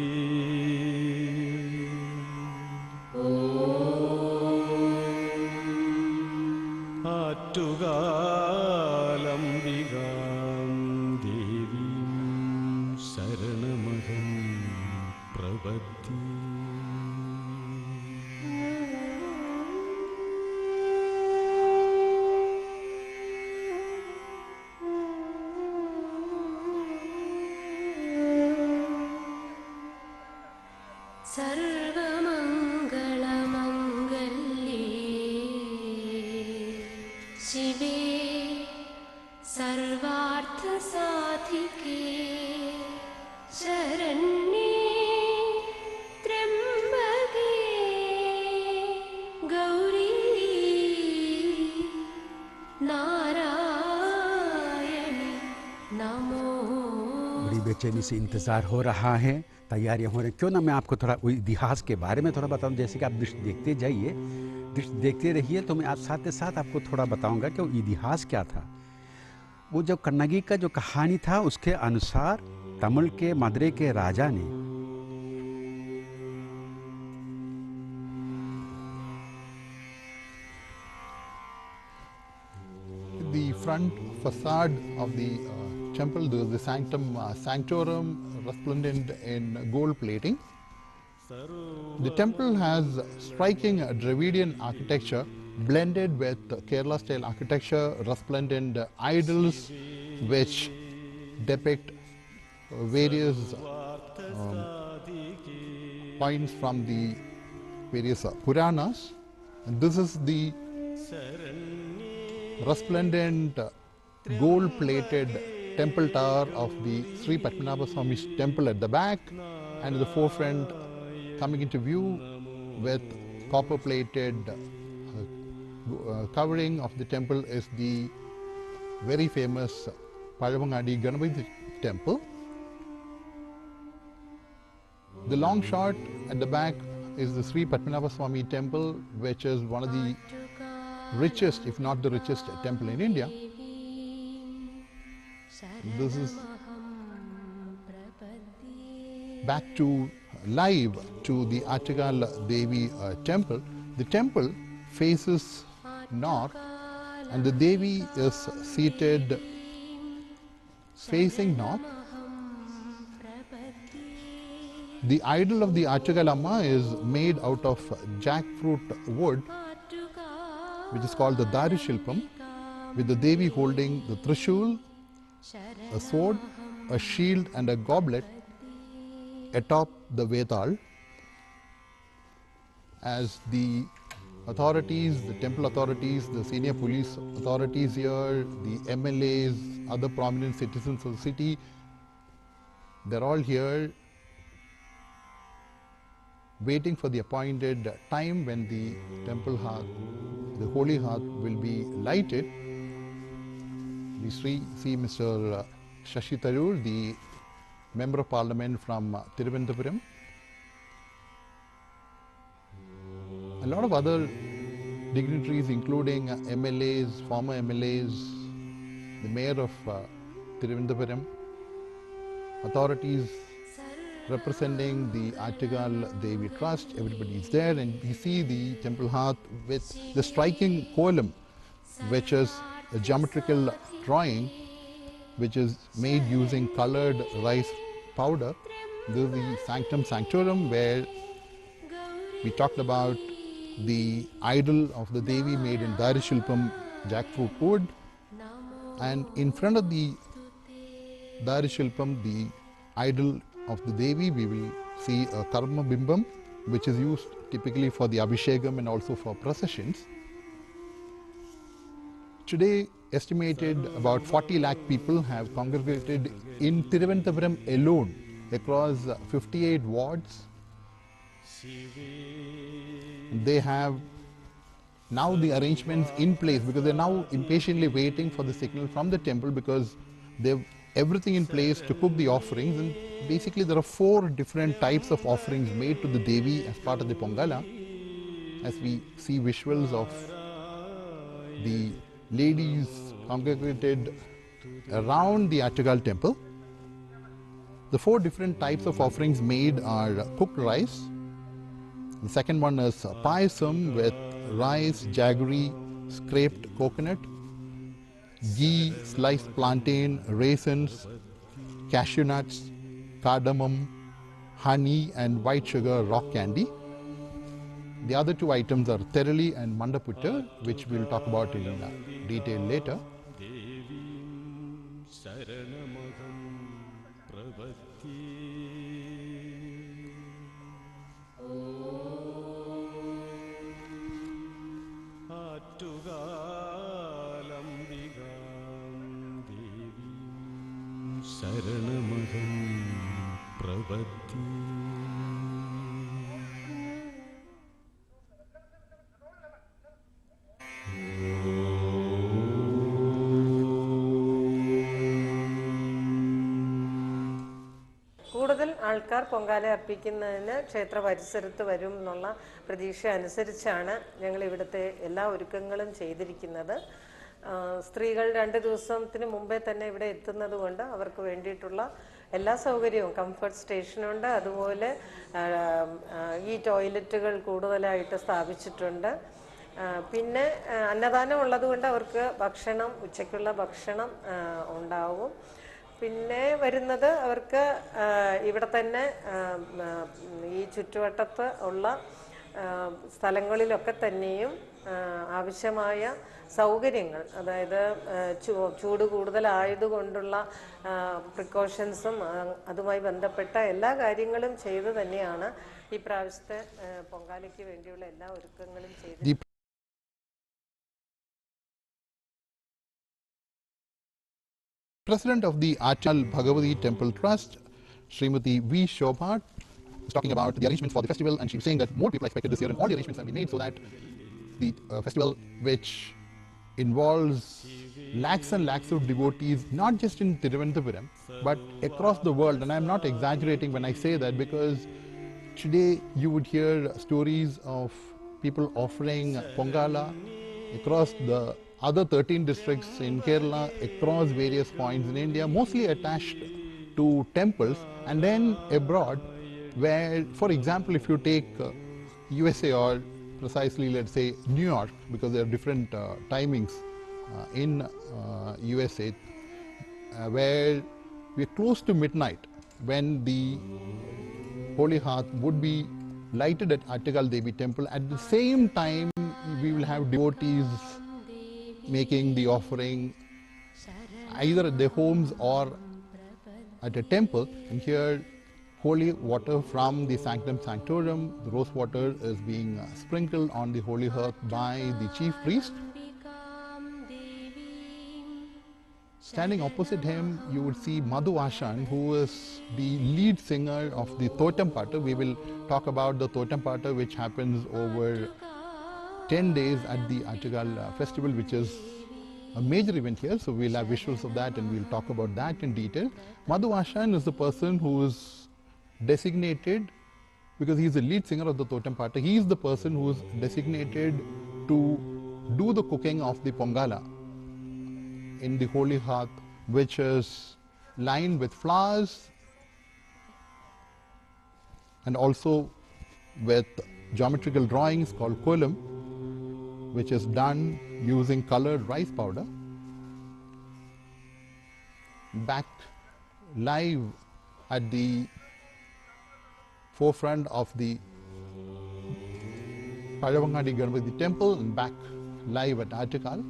ആറ്റുകാലംബികാം ദേവീം ശരണമഹം പ്രപദ്യേ. സർവമംഗളമംഗല്യേ ശിവേ സർവാർത്ഥസാധികേ ശരണ്യേ ത്രയംബകേ ഗൗരീ നാരായണി നമോ. बड़ी बेचैनी से इंतज़ार हो रहा है, तैयारियां हो रही. क्यों ना मैं आपको थोड़ा इतिहास के बारे में थोड़ा बताऊं. जैसे कि आप दृश्य देखते जाइए, दृश्य देखते रहिए, तो मैं आज साथ के साथ आपको थोड़ा बताऊंगा कि वो इतिहास क्या था. वो जो कन्नगी का जो कहानी था उसके अनुसार तमिल के मदुरै के राजा ने The front facade of the temple, there is the sanctum, sanctorum resplendent in gold plating. The temple has striking Dravidian architecture blended with Kerala style architecture, resplendent idols which depict various points from the various Puranas. And this is the resplendent gold plated temple tower of the Sri Padmanabha Swami temple at the back, and in the forefront coming into view with copper plated covering of the temple is the very famous Palavangadi Ganapati temple. The long shot at the back is the Sri Padmanabha Swami temple, which is one of the richest, if not the richest temple in India. This is back to live to the Attukal Devi temple. The temple faces north and the Devi is seated facing north. The idol of the Attukal Amma is made out of jackfruit wood, which is called the Darishilpam, with the Devi holding the Trishul, a sword, a shield and a goblet atop the Vedal. As the authorities, the temple authorities, the senior police authorities here, the MLAs, other prominent citizens of the city, they're all here waiting for the appointed time when the temple hearth, the holy hearth will be lighted. We see Mr. Shashi Tharoor, the Member of Parliament from Thiruvananthapuram. A lot of other dignitaries including MLAs, former MLAs, the Mayor of Thiruvananthapuram, authorities representing the Attukal Devi Trust. Everybody is there, and we see the temple hearth with the striking column, which is a geometrical drawing which is made using colored rice powder. This is the sanctum sanctorum, where we talked about the idol of the Devi made in Darishilpam jackfruit wood, and in front of the Darishilpam, the idol of the Devi, we will see a karma bimbam, which is used typically for the abhishekam and also for processions. Today, estimated about 40 lakh people have congregated in Thiruvananthapuram alone across 58 wards. They have now the arrangements in place because they're now impatiently waiting for the signal from the temple, because they've everything in place to cook the offerings. And basically there are 4 different types of offerings made to the Devi as part of the Pongala. As we see visuals of the ladies congregated around the Attukal temple. The 4 different types of offerings made are cooked rice. The second one is payasam with rice, jaggery, scraped coconut, ghee, sliced plantain, raisins, cashew nuts, cardamom, honey and white sugar rock candy. The other 2 items are terali and mandaputta, which we'll talk about in detail later. കൂടുതൽ ആൾക്കാർ പൊങ്കാല അർപ്പിക്കുന്നതിന് ക്ഷേത്ര പരിസരത്ത് വരും എന്നുള്ള പ്രതീക്ഷ അനുസരിച്ചാണ് ഞങ്ങൾ ഇവിടുത്തെ എല്ലാ ഒരുക്കങ്ങളും ചെയ്തിരിക്കുന്നത്. സ്ത്രീകൾ 2 ദിവസത്തിന് മുമ്പേ തന്നെ ഇവിടെ എത്തുന്നത് കൊണ്ട് അവർക്ക് വേണ്ടിയിട്ടുള്ള എല്ലാ സൗകര്യവും കംഫർട്ട് സ്റ്റേഷനുണ്ട്. അതുപോലെ ഈ ടോയ്ലറ്റുകൾ കൂടുതലായിട്ട് സ്ഥാപിച്ചിട്ടുണ്ട്. പിന്നെ അന്നദാനം ഉള്ളതുകൊണ്ട് അവർക്ക് ഭക്ഷണം, ഉച്ചയ്ക്കുള്ള ഭക്ഷണം ഉണ്ടാവും. പിന്നെ വരുന്നത് അവർക്ക് ഇവിടെ തന്നെ ഈ ചുറ്റുവട്ടത്ത് ഉള്ള സ്ഥലങ്ങളിലൊക്കെ തന്നെയും ആവശ്യമായ സൗകര്യങ്ങൾ, അതായത് ചൂട് കൂടുതലായതുകൊണ്ടുള്ള പ്രിക്കോഷൻസും അതുമായി ബന്ധപ്പെട്ട എല്ലാ കാര്യങ്ങളും ചെയ്തു തന്നെയാണ് ഈ പ്രാവശ്യത്തെ പൊങ്കാലയ്ക്ക് വേണ്ടിയുള്ള എല്ലാ ഒരുക്കങ്ങളും ചെയ്തു. President of the Attukal Bhagavati Temple Trust, Srimati V. Shobhat, was talking about the arrangements for the festival, and she was saying that more people are expected this year and all the arrangements have been made so that the festival, which involves lakhs and lakhs of devotees, not just in Thiruvananthapuram, but across the world. And I'm not exaggerating when I say that, because today you would hear stories of people offering Pongala across the other 13 districts in Kerala, across various points in India, mostly attached to temples, and then abroad, where, for example, if you take USA, or precisely let's say New York, because there are different timings in USA, where we're close to midnight when the holy hearth would be lighted at Attukal Devi temple. At the same time, we will have devotees making the offering either at their homes or at a temple. And here holy water from the sanctum sanctorum, the rose water, is being sprinkled on the holy hearth by the chief priest. Standing opposite him, you would see Madhu Ashan, who is the lead singer of the Thotam Pata. We will talk about the Thotam Pata, which happens over 10 days at the Attukal festival, which is a major event here, so we'll have visuals of that and we'll talk about that in detail. Madhu Ashan is the person who is designated, because he is the lead singer of the Totem Party, he is the person who is designated to do the cooking of the Pongala in the holy hearth, which is lined with flowers and also with geometrical drawings called kolam, which is done using colored rice powder, backed live at the forefront of the Palavangadi Ganpati temple and back live at Attukal.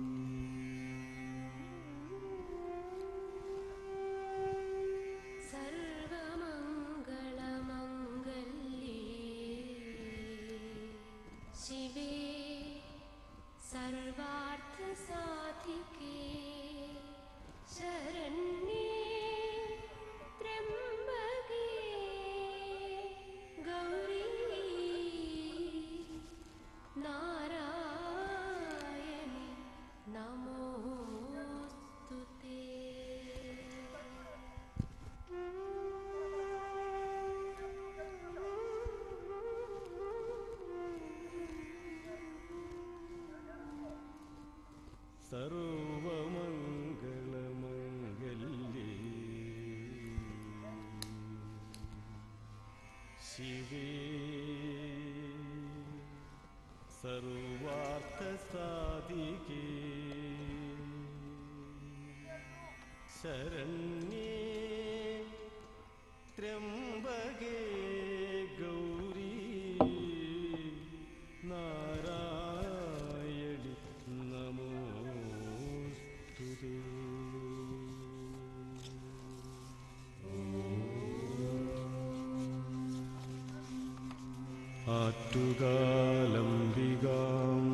Attukalambigaam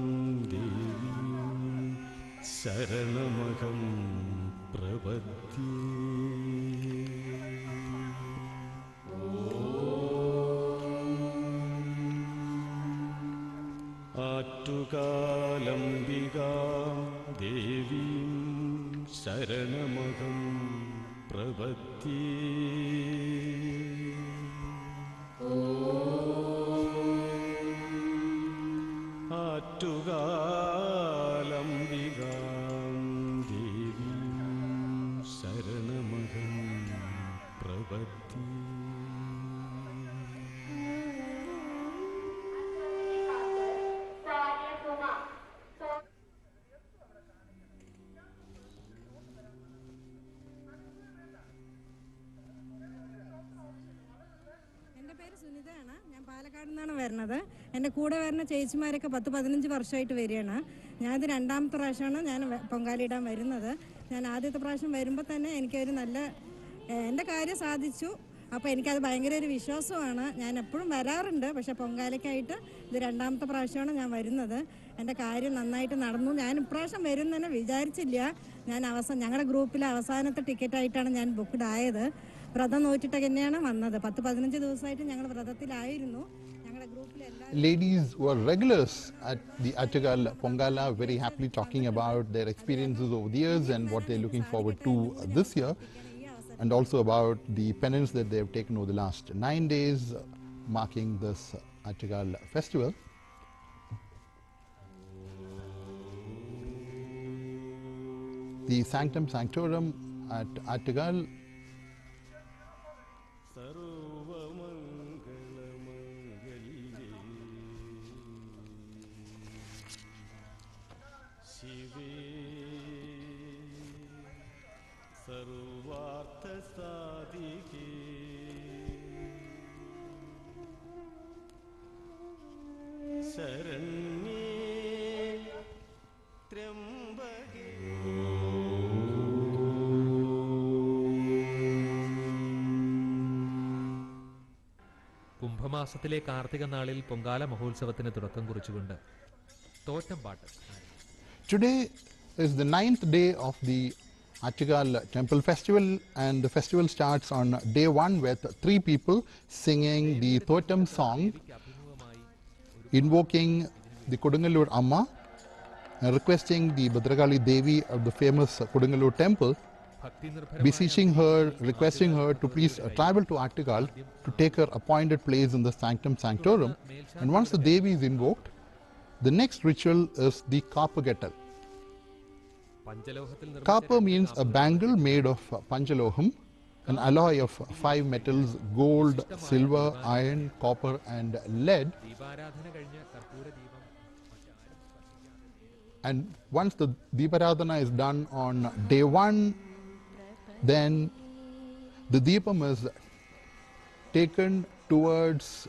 Devim Saranamaham Prabhati. Attukalambigaam Devim Saranamaham Prabhati. Attukalambigaam Devim Saranamaham Prabhati. എൻ്റെ പേര് സുനിതയാണ്. ഞാൻ പാലക്കാട് നിന്നാണ് വരുന്നത്. എൻ്റെ കൂടെ വരുന്ന ചേച്ചിമാരൊക്കെ 10-15 വർഷമായിട്ട് വരികയാണ്. ഞാനിത് രണ്ടാമത്തെ പ്രാവശ്യമാണ് ഞാൻ പൊങ്കാലയിടാൻ വരുന്നത്. ഞാൻ ആദ്യത്തെ പ്രാവശ്യം വരുമ്പോൾ തന്നെ എനിക്കൊരു നല്ല എൻ്റെ കാര്യം സാധിച്ചു. അപ്പോൾ എനിക്കത് ഭയങ്കര ഒരു വിശ്വാസമാണ്. ഞാൻ എപ്പോഴും വരാറുണ്ട്, പക്ഷേ പൊങ്കാലയ്ക്കായിട്ട് ഇത് രണ്ടാമത്തെ പ്രാവശ്യമാണ് ഞാൻ വരുന്നത്. എൻ്റെ കാര്യം നന്നായിട്ട് നടന്നു. ഞാൻ ഇപ്രാവശ്യം വരും തന്നെ വിചാരിച്ചില്ല. ഞാൻ ഞങ്ങളുടെ ഗ്രൂപ്പിലെ അവസാനത്തെ ടിക്കറ്റായിട്ടാണ് ഞാൻ ബുക്ക്ഡ് ആയത്. വ്രതം നോറ്റിട്ട് തന്നെയാണ് വന്നത്. 10-15 ദിവസമായിട്ട് ഞങ്ങൾ വ്രതത്തിലായിരുന്നു. ഞങ്ങളുടെ ഗ്രൂപ്പിലെ Ladies who are regulars at the Attukal Pongala very happily talking about their experiences over the years and what they're looking forward to this year, and also about the penance that they have taken over the last 9 days marking this Attukal festival. The sanctum sanctorum at Attukal കുംഭമാസത്തിലെ കാർത്തിക നാളിൽ പൊങ്കാല മഹോത്സവത്തിന് തുടക്കം കുറിച്ചുകൊണ്ട് തോറ്റം പാട്ട്. Today is the 9th day of the Attukal temple festival, and the festival starts on day 1 with 3 people singing the Totem song, invoking the Kodungalur Amma and requesting the Bhadragali Devi of the famous Kodungalur temple, beseeching her, requesting her to please travel to Attukal to take her appointed place in the sanctum sanctorum. And once the Devi is invoked, the next ritual is the copper gettal. Copper means a bangle made of panchaloham, an alloy of 5 metals: gold, silver, iron, copper and lead. And once the Deeparadhana is done on day 1, then the Deepam is taken towards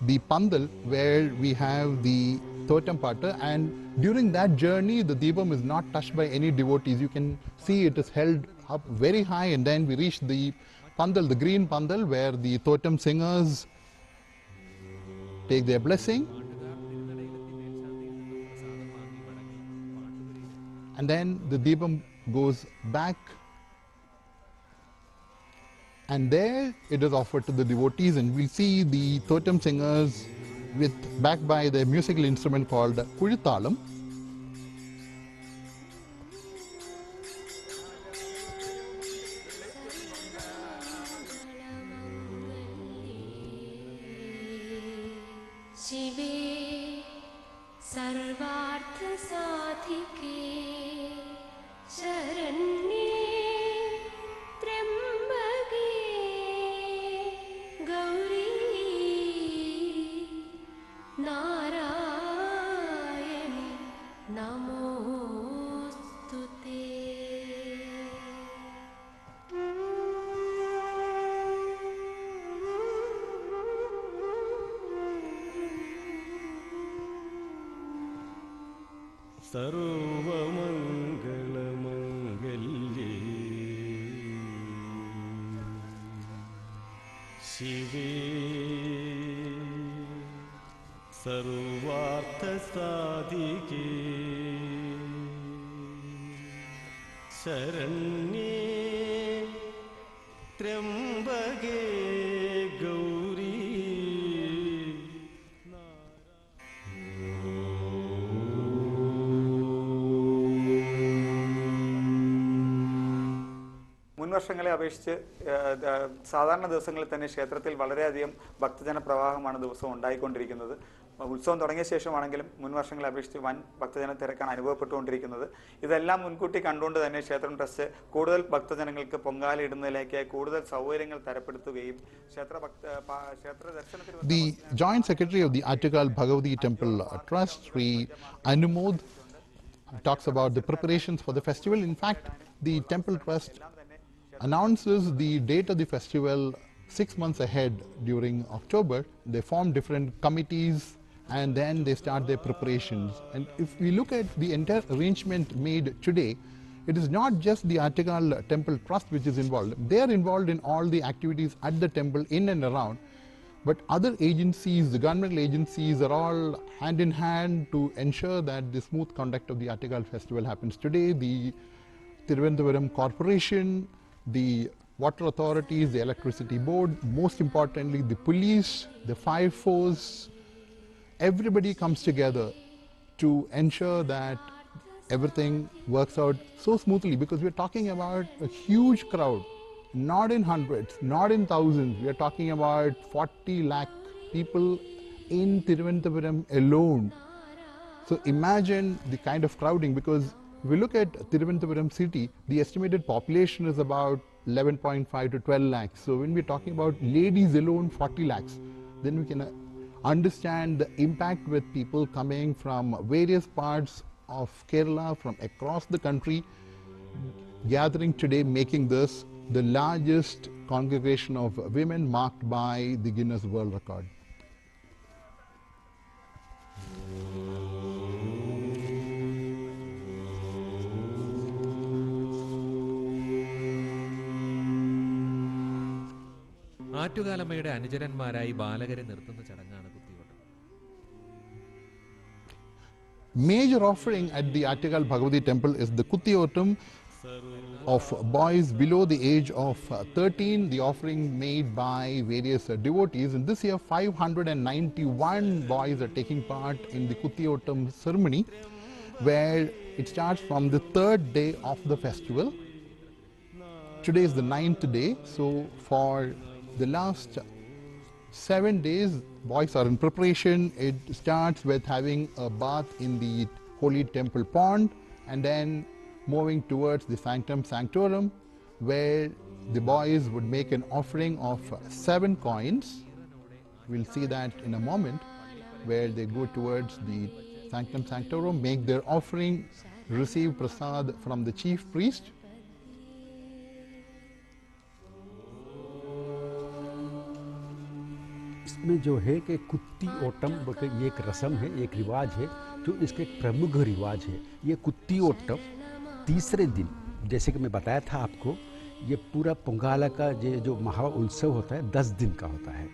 the Pandal where we have the Totem Pata, and during that journey the Deepam is not touched by any devotees. You can see it is held up very high, and then we reach the Pandal, the green Pandal, where the Totem singers take their blessing. And then the Deepam goes back, and there it is offered to the devotees, and we'll see the Totem singers backed by the musical instrument called Kuzhithalam. शिवे सर्वार्थ साधिके शरण्ये त्र्यंबके गौरी नारायणी नमोस्तुते. सर्वमङ्गलमङ्गल्ये शिवे सर्वार्थसाधिके शरण्ये त्र्यंबके गौरी. മുൻവർഷങ്ങളെ അപേക്ഷിച്ച് സാധാരണ ദിവസങ്ങളിൽ തന്നെ ക്ഷേത്രത്തിൽ വളരെയധികം ഭക്തജന പ്രവാഹമാണ് ദിവസവും ഉണ്ടായിക്കൊണ്ടിരിക്കുന്നത്. ഉത്സവം തുടങ്ങിയ ശേഷമാണെങ്കിലും മുൻവർഷങ്ങളെ അപേക്ഷിച്ച് വൻ ഭക്തജന തിരക്കാണ് അനുഭവപ്പെട്ടുകൊണ്ടിരിക്കുന്നത്. ഇതെല്ലാം മുൻകൂട്ടി കണ്ടുകൊണ്ട് തന്നെ ക്ഷേത്രം ട്രസ്റ്റ് കൂടുതൽ ഭക്തജനങ്ങൾക്ക് പൊങ്കാല ഇടുന്നതിലേക്ക് കൂടുതൽ സൗകര്യങ്ങൾ തരപ്പെടുത്തുകയും ക്ഷേത്ര ദർശനത്തിന് The Joint Secretary of the Attukal Bhagavati Temple Trust, Sri Anumod, talks about the preparations for the festival. In fact, the temple trust announces the date of the festival 6 months ahead during October. They form different committees and then they start their preparations. And if we look at the entire arrangement made today, it is not just the Attukal Temple Trust which is involved. They are involved in all the activities at the temple in and around. But other agencies, the governmental agencies, are all hand in hand to ensure that the smooth conduct of the Attukal festival happens today. The Thiruvananthapuram Corporation, the water authorities, the electricity board, most importantly the police, the fire force, everybody comes together to ensure that everything works out so smoothly, because we're talking about a huge crowd, not in hundreds, not in thousands. We are talking about 40 lakh people in Thiruvananthapuram alone. So imagine the kind of crowding, because if we look at Thiruvananthapuram city, the estimated population is about 11.5 to 12 lakhs. So when we're talking about ladies alone, 40 lakhs, then we can understand the impact with people coming from various parts of Kerala, from across the country, gathering today, making this the largest congregation of women marked by the Guinness World Record. ആറ്റുകാലമ്മയുടെ അനുചരന്മാരായി ബാലകരെ നിർത്തുന്ന ചടങ്ങാണ് Kuthiyottam. Major offering at the Attukal Bhagavati temple is the Kuttiyotam of boys below the age of 13, the offering made by various devotees. And this year 591 boys are taking part in the Kuttiyotam ceremony. where it starts from the 3rd day of the festival. Today is the 9th day, so for the last 7 days, boys are in preparation. It starts with having a bath in the holy temple pond and then moving towards the sanctum sanctorum, where the boys would make an offering of 7 coins. We'll see that in a moment, where they go towards the sanctum sanctorum, make their offering, receive prasad from the chief priest. इसमें जो है कि कुत्ती autumn ये एक रस्म है, एक रिवाज है जो इसका एक प्रमुख रिवाज है। ये कुत्ती ओटम तीसरे दिन, जैसे कि मैं बताया था आपको, ये पूरा पोंगाला का ये जो महा उत्सव होता है 10 दिन का होता है।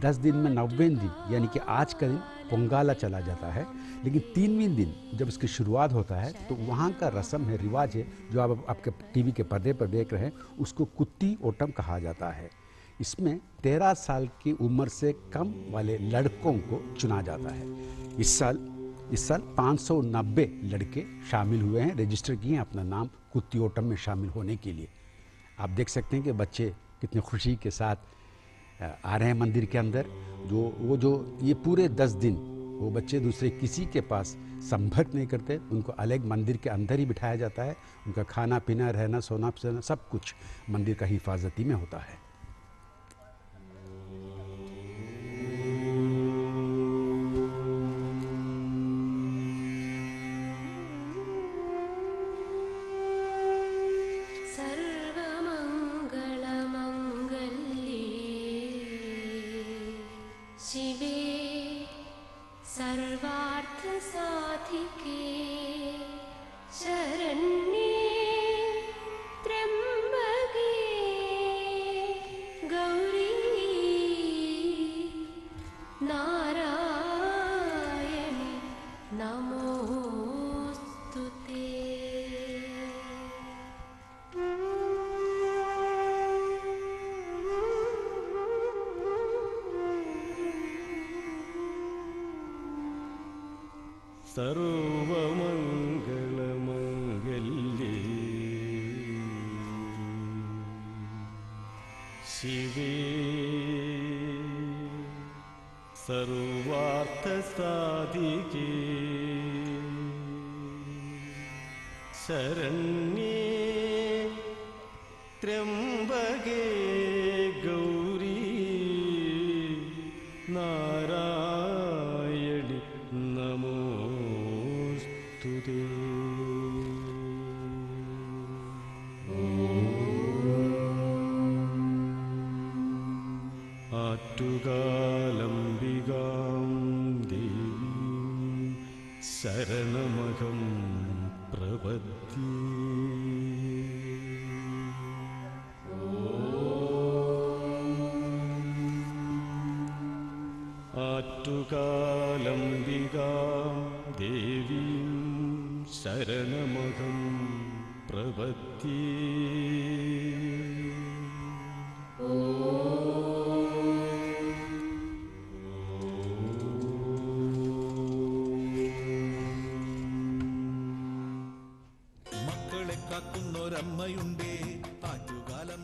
10 दिन में 9वें दिन यानी कि आज का दिन पोंगाला चला जाता है, लेकिन 3वें दिन जब इसकी शुरुआत होता है तो वहाँ का रस्म है, रिवाज है, जो आप आपके टीवी के पर्दे पर देख रहे हैं, उसको कुत्ती ओटम कहा जाता है। इसमें 13 साल की उम्र से कम वाले लड़कों को चुना जाता है। इस साल 590 लड़के शामिल हुए हैं, रजिस्टर किए हैं अपना नाम कुत्ती ओटम में शामिल होने के लिए। आप देख सकते हैं कि बच्चे कितनी खुशी के साथ आ रहे हैं मंदिर के अंदर। जो ये पूरे 10 दिन वो बच्चे दूसरे किसी के पास संपर्क नहीं करते, उनको अलग मंदिर के अंदर ही बिठाया जाता है। उनका खाना पीना, रहना, सोना सब कुछ मंदिर का हिफाजती में होता है। सर्वमङ्गलमङ्गल्ये शिवे सर्वार्थसाधिके शरण्ये त्र्यम्बके गौरी नारायणि नमोस्तुते। आट्टुकालम्बिकां देवीं शरणमहं प्रपद्ये। आट्टुकालम्बिकां देवीं शरणमहं प्रपद्ये।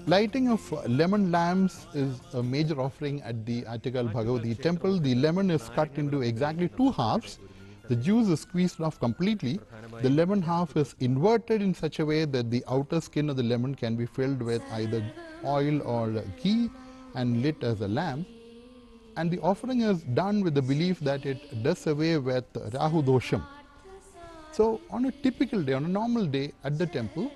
Lighting of lemon lamps is a major offering at the Attukal Bhagavati temple. The lemon is cut into exactly 2 halves. The juice is squeezed off completely. The lemon half is inverted in such a way that the outer skin of the lemon can be filled with either oil or ghee and lit as a lamp. And the offering is done with the belief that it does away with Rahu Dosham. So on a typical day, on a normal day at the temple,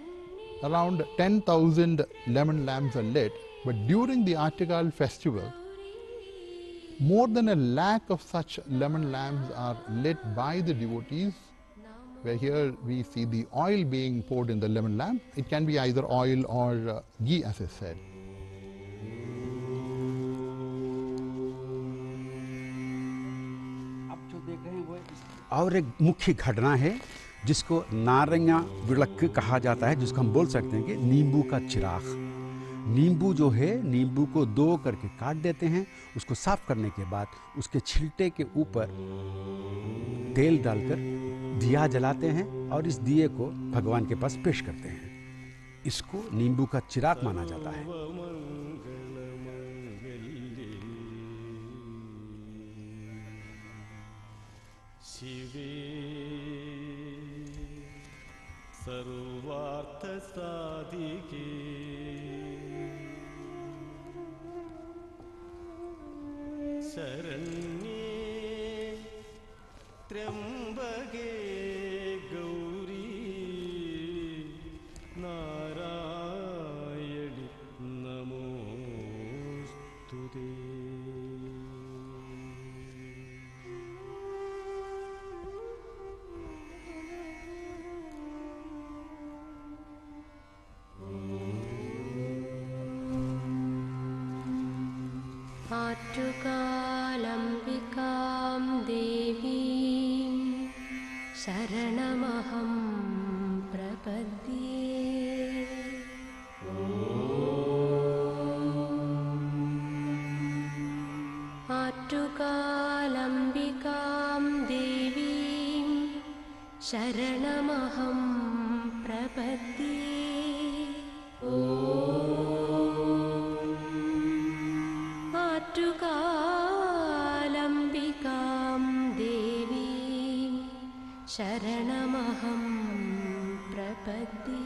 around 10,000 lemon lamps are lit, but during the Attukal festival, more than 100,000 of such lemon lamps are lit by the devotees, where here we see the oil being poured in the lemon lamp. It can be either oil or ghee, as I said. और एक मुख्य घटना है जिसको नारंगा विड़क कहा जाता है, जिसको हम बोल सकते हैं कि नींबू का चिराग। नींबू जो है, नींबू को 2 करके काट देते हैं, उसको साफ करने के बाद उसके छिलटे के ऊपर तेल डालकर दिया जलाते हैं और इस दिए को भगवान के पास पेश करते हैं। इसको नींबू का चिराग माना जाता है। शिवे सर्वार्थ साधिके शरण्ये त्र्यंबके गौरी नारायणि नमोस्तुते। आट्टुकालम्बिकां देवीं शरणमहं प्रपद्ये। आट्टुकालम्बिकां देवीं शरणमहं प्रपद्ये। आट्टुकालम्बिकां देवीं शरणमहं प्रपद्ये।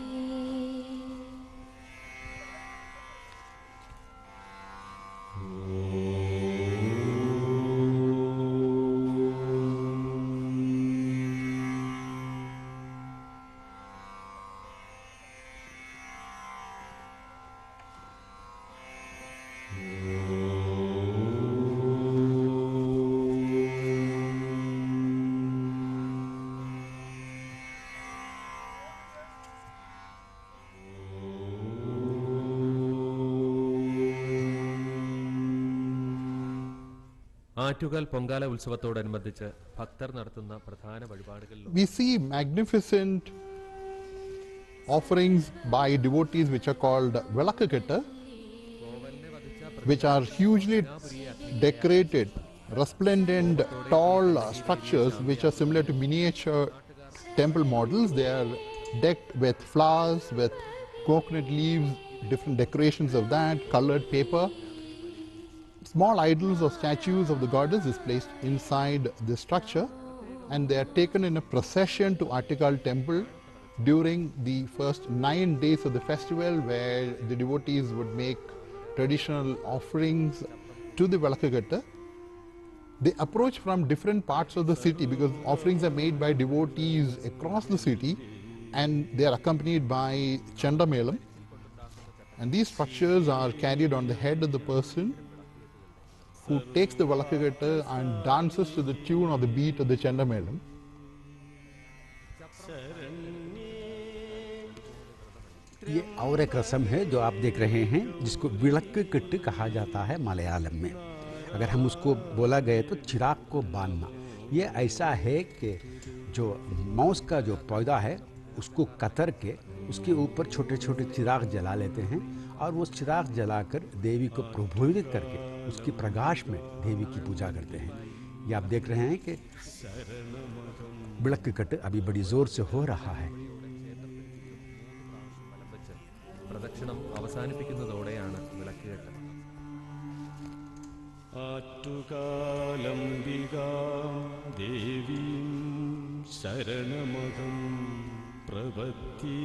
ആറ്റുകാൽ പൊങ്കാല ഉത്സവത്തോടനുബന്ധിച്ച് ഭക്തർ നടത്തുന്ന പ്രധാന വഴിപാടുകളിൽ we see magnificent offerings by devotees which are called velakkatta, which are hugely decorated, resplendent, tall structures which are similar to miniature temple models. They are decked with flowers, with coconut leaves, different decorations of that, colored paper. Small idols or statues of the goddess is placed inside the structure, and they are taken in a procession to Attukal temple during the first 9 days of the festival, where the devotees would make traditional offerings to the Velakkatta. They approach from different parts of the city because offerings are made by devotees across the city, and they are accompanied by Chandamelam. And these structures are carried on the head of the person who takes the Velakkatta and dances to the tune or the beat of the Chandamelam. ये और एक रस्म है जो आप देख रहे हैं, जिसको विलक्ककट्टु कहा जाता है मलयालम में। अगर हम उसको बोला गए तो चिराग को बांधना। ये ऐसा है कि जो मांस का जो पौधा है उसको कतर के उसके ऊपर छोटे छोटे चिराग जला लेते हैं और वो चिराग जलाकर देवी को प्रज्वलित करके उसकी प्रकाश में देवी की पूजा करते हैं। ये आप देख रहे हैं कि विलक्ककट्टु अभी बड़ी जोर से हो रहा है। പ്രദക്ഷിണം അവസാനിപ്പിക്കുന്നതോടെയാണ് വിളക്കുകെട്ട്. ആറ്റുകാലംബികാം ദേവീം ശരണമഹം പ്രപദ്യേ.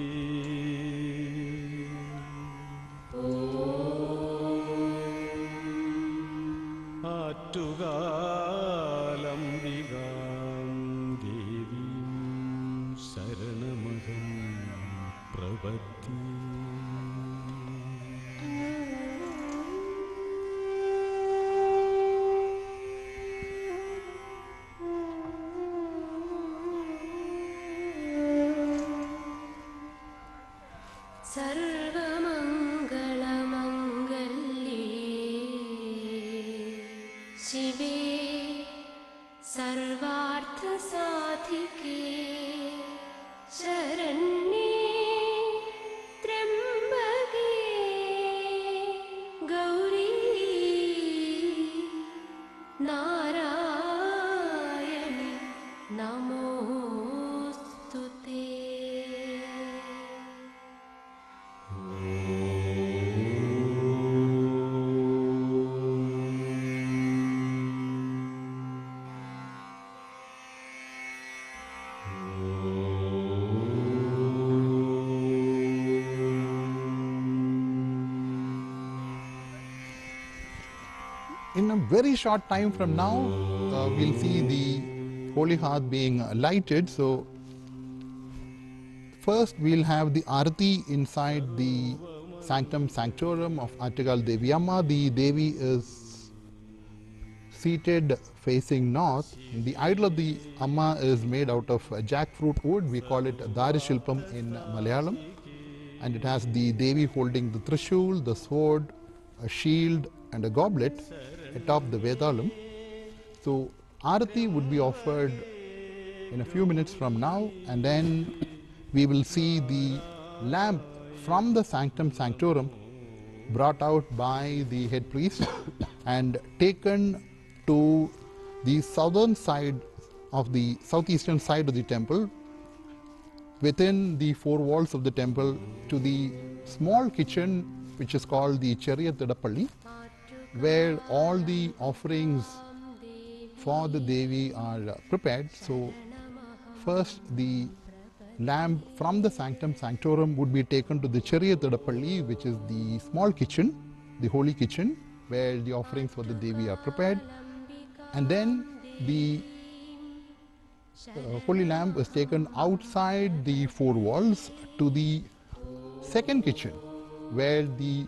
ആറ്റുകാലംബികാം ദേവീം ശരണമഹം പ്രപദ്യേ. सर्वमङ्गलमङ्गल्ये शिवे सर्वार्थसाधिके शरण्ये त्र्यम्बके गौरी नारायणि नमोस्तुते. in a very short time from now, we'll see the Holy Hearth being lighted. So first we'll have the Arati inside the sanctum sanctorum of Attukal Devi Amma. The Devi is seated facing north. The idol of the Amma is made out of jackfruit wood. We call it Darishilpam in Malayalam. And it has the Devi holding the Trishul, the sword, a shield and a goblet atop the Vedalam. So Arati would be offered in a few minutes from now, and then we will see the lamp from the sanctum sanctorum brought out by the head priest and taken to the southern side of the southeastern side of the temple, within the four walls of the temple, to the small kitchen which is called the Cheriyatadapalli, where all the offerings for the Devi are prepared. So first the lamp from the sanctum sanctorum would be taken to the Cheriyatadapalli, which is the small kitchen, the holy kitchen, where the offerings for the Devi are prepared. And then the holy lamp is taken outside the four walls to the second kitchen, where the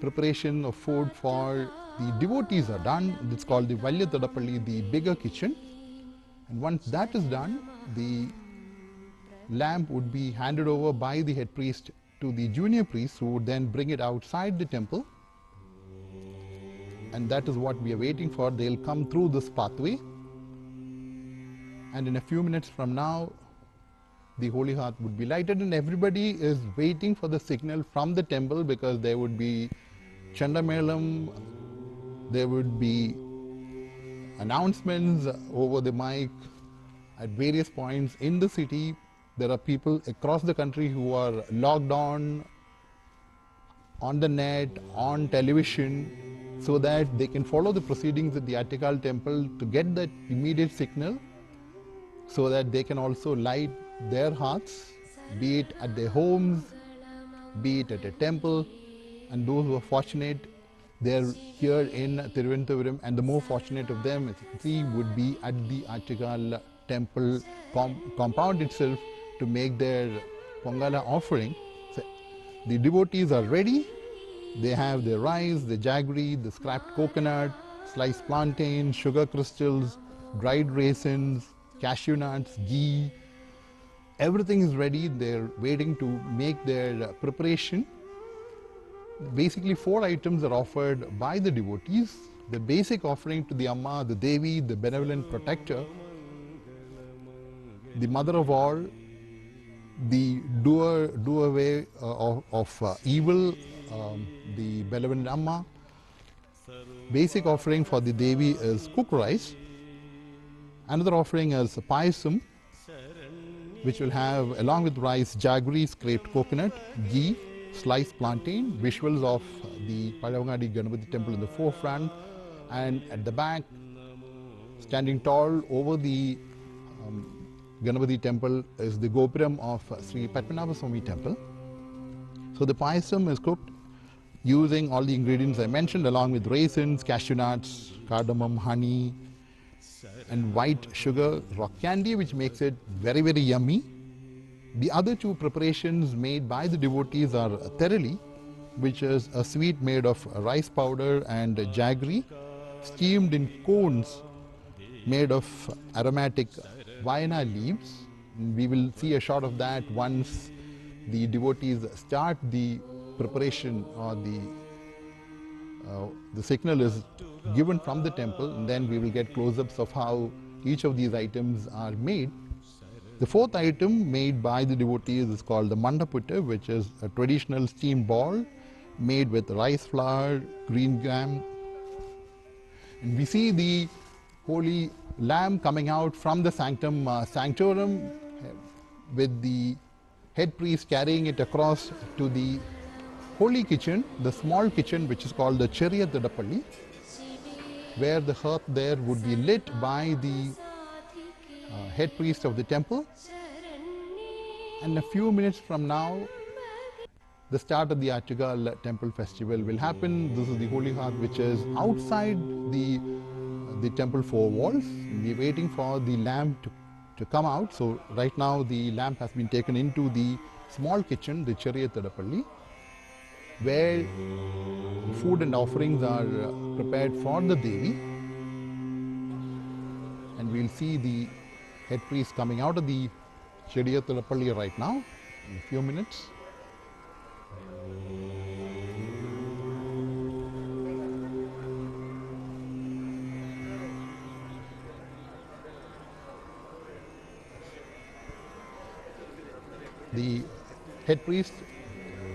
preparation of food for the devotees are done. It's called the Valyatadapalli, the bigger kitchen. And once that is done, the lamp would be handed over by the head priest to the junior priest, who would then bring it outside the temple. And that is what we are waiting for. They'll come through this pathway. And in a few minutes from now, the Holy Hearth would be lighted, and everybody is waiting for the signal from the temple, because there would be Chandamelam, there would be announcements over the mic at various points in the city. There are people across the country who are logged on the net, on television, so that they can follow the proceedings at the Attukal temple to get that immediate signal, so that they can also light their hearts, be it at their homes, be it at a temple. And those who are fortunate, they're here in Thiruvananthapuram, and the more fortunate of them, as you can see, would be at the Attukal temple compound itself to make their Pongala offering. So the devotees are ready. They have their rice, the jaggery, the scrapped coconut, sliced plantain, sugar crystals, dried raisins, cashew nuts, ghee. Everything is ready. They're waiting to make their preparation. Basically, 4 items are offered by the devotees. The basic offering to the Amma, the Devi, the benevolent protector, the mother of all, the doer away of evil, the benevolent Amma. Basic offering for the Devi is cooked rice. Another offering is payasam, which will have, along with rice, jaggery, scraped coconut, ghee, sliced plantain, visuals of the Palavangadi Ganapati temple in the forefront, and at the back, standing tall over the Ganapati temple, is the Gopuram of Sri Padmanabhaswamy temple. So the payasam is cooked using all the ingredients I mentioned, along with raisins, cashew nuts, cardamom, honey, and white sugar, rock candy, which makes it very, very yummy. The other 2 preparations made by the devotees are therali, which is a sweet made of rice powder and jaggery, steamed in cones made of aromatic Vayana leaves. We will see a shot of that once the devotees start the preparation, or the signal is given from the temple, and then we will get close-ups of how each of these items are made. The 4th item made by the devotees is called the mandaputta, which is a traditional steamed ball made with rice flour, green gram. And we see the holy lamb coming out from the sanctum sanctorum, with the head priest carrying it across to the holy kitchen, the small kitchen, which is called the Cheriyatadapalli, where the hearth there would be lit by the head priest of the temple. And a few minutes from now, the start of the Attukal temple festival will happen. This is the holy hearth which is outside the temple four walls. We're waiting for the lamp to come out. So right now the lamp has been taken into the small kitchen, the Cheriyatadapalli, where food and offerings are prepared for the Devi. And we'll see the head priest coming out of the Cheriyatadapalli right now in a few minutes. The head priest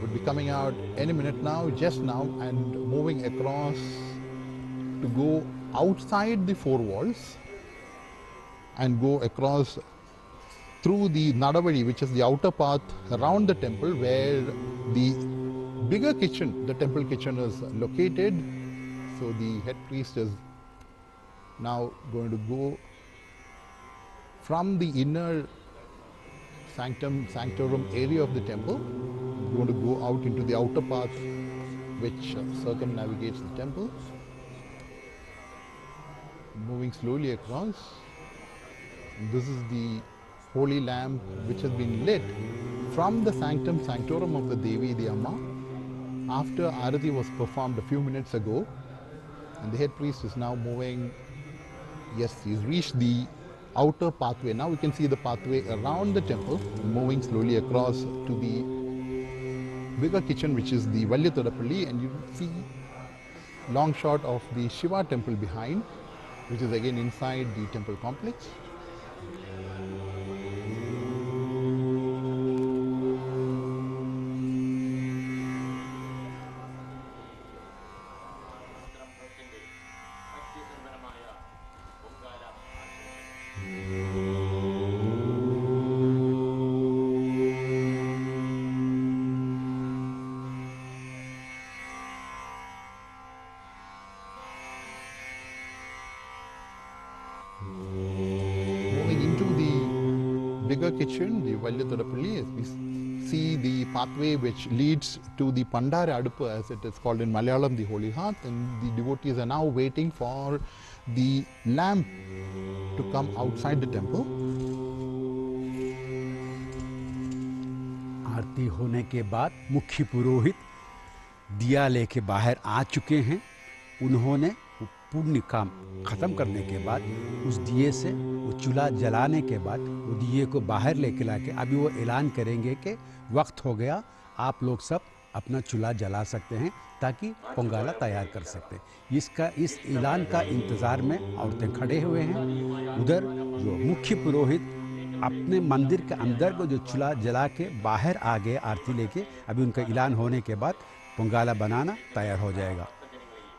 would be coming out any minute now, just now, and moving across to go outside the four walls and go across through the Nadavadi, which is the outer path around the temple, where the bigger kitchen, the temple kitchen, is located. So the head priest is now going to go from the inner sanctorum area of the temple. We're going to go out into the outer path which circumnavigates the temple. Moving slowly across. This is the holy lamp which has been lit from the sanctorum of the Devi, the Amma, after Arati was performed a few minutes ago. And the head priest is now moving. Yes, he's reached the outer pathway. Now we can see the pathway around the temple, moving slowly across to the bigger kitchen, which is the Valyatadapalli, and you see long shot of the Shiva temple behind, which is again inside the temple complex. Bigger kitchen, the Valyatadapalli, as we see the pathway which leads to the Pandara Adupu, as it is called in Malayalam, the Holy Hearth, and the devotees are now waiting for the lamp to come outside the temple. आरती होने के बाद मुख्य पुरोहित दिया लेके बाहर आ चुके हैं। उन्होंने पुण्य काम खत्म करने के बाद उस दिए से वो चूल्हा जलाने के बाद वो दिए को बाहर लेके लाके अभी वो ऐलान करेंगे कि वक्त हो गया, आप लोग सब अपना चूल्हा जला सकते हैं ताकि पोंगाला तैयार कर सकते हैं। इस ऐलान का इंतज़ार में औरतें खड़े हुए हैं। उधर जो मुख्य पुरोहित अपने मंदिर के अंदर को जो चूल्हा जला के बाहर आ गए आरती लेके, अभी उनका ऐलान होने के बाद पोंगाला बनाना तैयार हो जाएगा।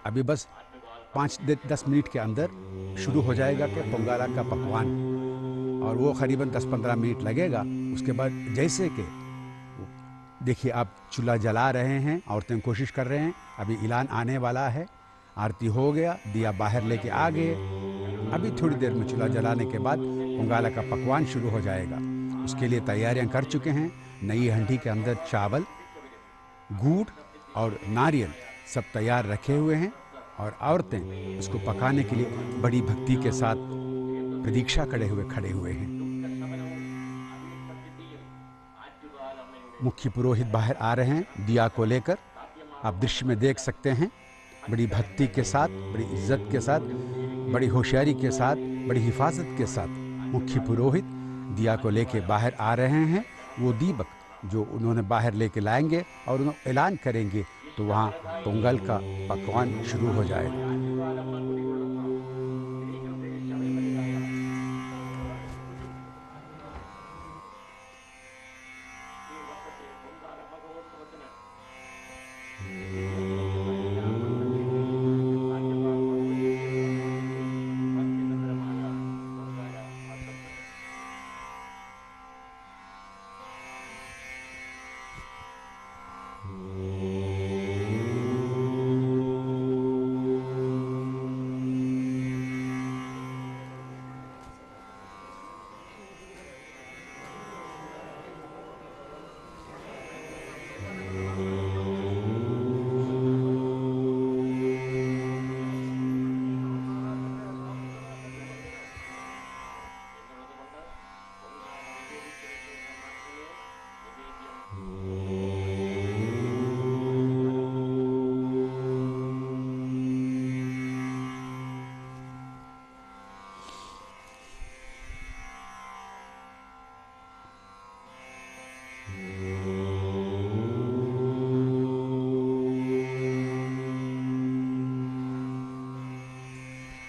अभी बस 5-10 मिनट के अंदर शुरू हो जाएगा कि पोंगाला का पकवान, और वो करीबन 10-15 मिनट लगेगा। उसके बाद जैसे कि देखिए आप चूल्हा जला रहे हैं, औरतें कोशिश कर रहे हैं, अभी ऐलान आने वाला है, आरती हो गया, दिया बाहर लेके आ गए, अभी थोड़ी देर में चूल्हा जलाने के बाद पोंगाला का पकवान शुरू हो जाएगा। उसके लिए तैयारियां कर चुके हैं। नई हंडी के अंदर चावल, गुड़ और नारियल सब तैयार रखे हुए हैं, और औरतें उसको पकाने के लिए बड़ी भक्ति के साथ प्रतीक्षा खड़े हुए हैं। मुख्य पुरोहित बाहर आ रहे हैं दिया को लेकर, आप दृश्य में देख सकते हैं। बड़ी भक्ति के साथ, बड़ी इज्जत के साथ, बड़ी होशियारी के साथ, बड़ी हिफाजत के साथ मुख्य पुरोहित दिया को लेके बाहर आ रहे हैं। वो दीपक जो उन्होंने बाहर लेके लाएंगे और उन्होंने ऐलान करेंगे तो वहाँ पोंगल का पकवान शुरू हो जाएगा।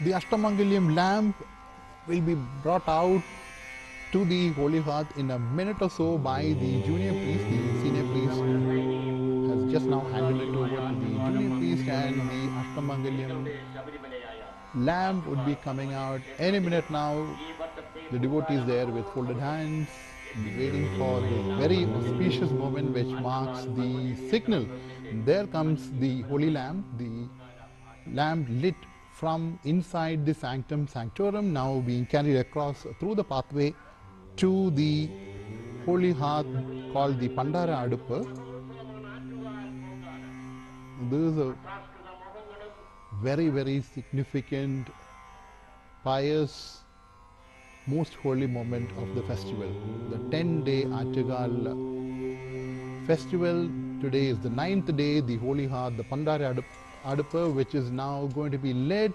The Ashtamangaliam lamp will be brought out to the holy hearth in a minute or so by the junior priest. The senior priest has just now handed it over to the junior priest, and the Ashtamangaliam lamp would be coming out any minute now. The devotees there with folded hands, waiting for this very auspicious moment which marks the signal. There comes the holy lamp, the lamp lit from inside the sanctum sanctorum, now being carried across through the pathway to the holy hearth called the Pandara Aduppa. This is a very, very significant, pious, most holy moment of the festival. The 10-day Attukal festival. Today is the 9th day, the holy hearth, the Pandara Aduppa, which is now going to be lit.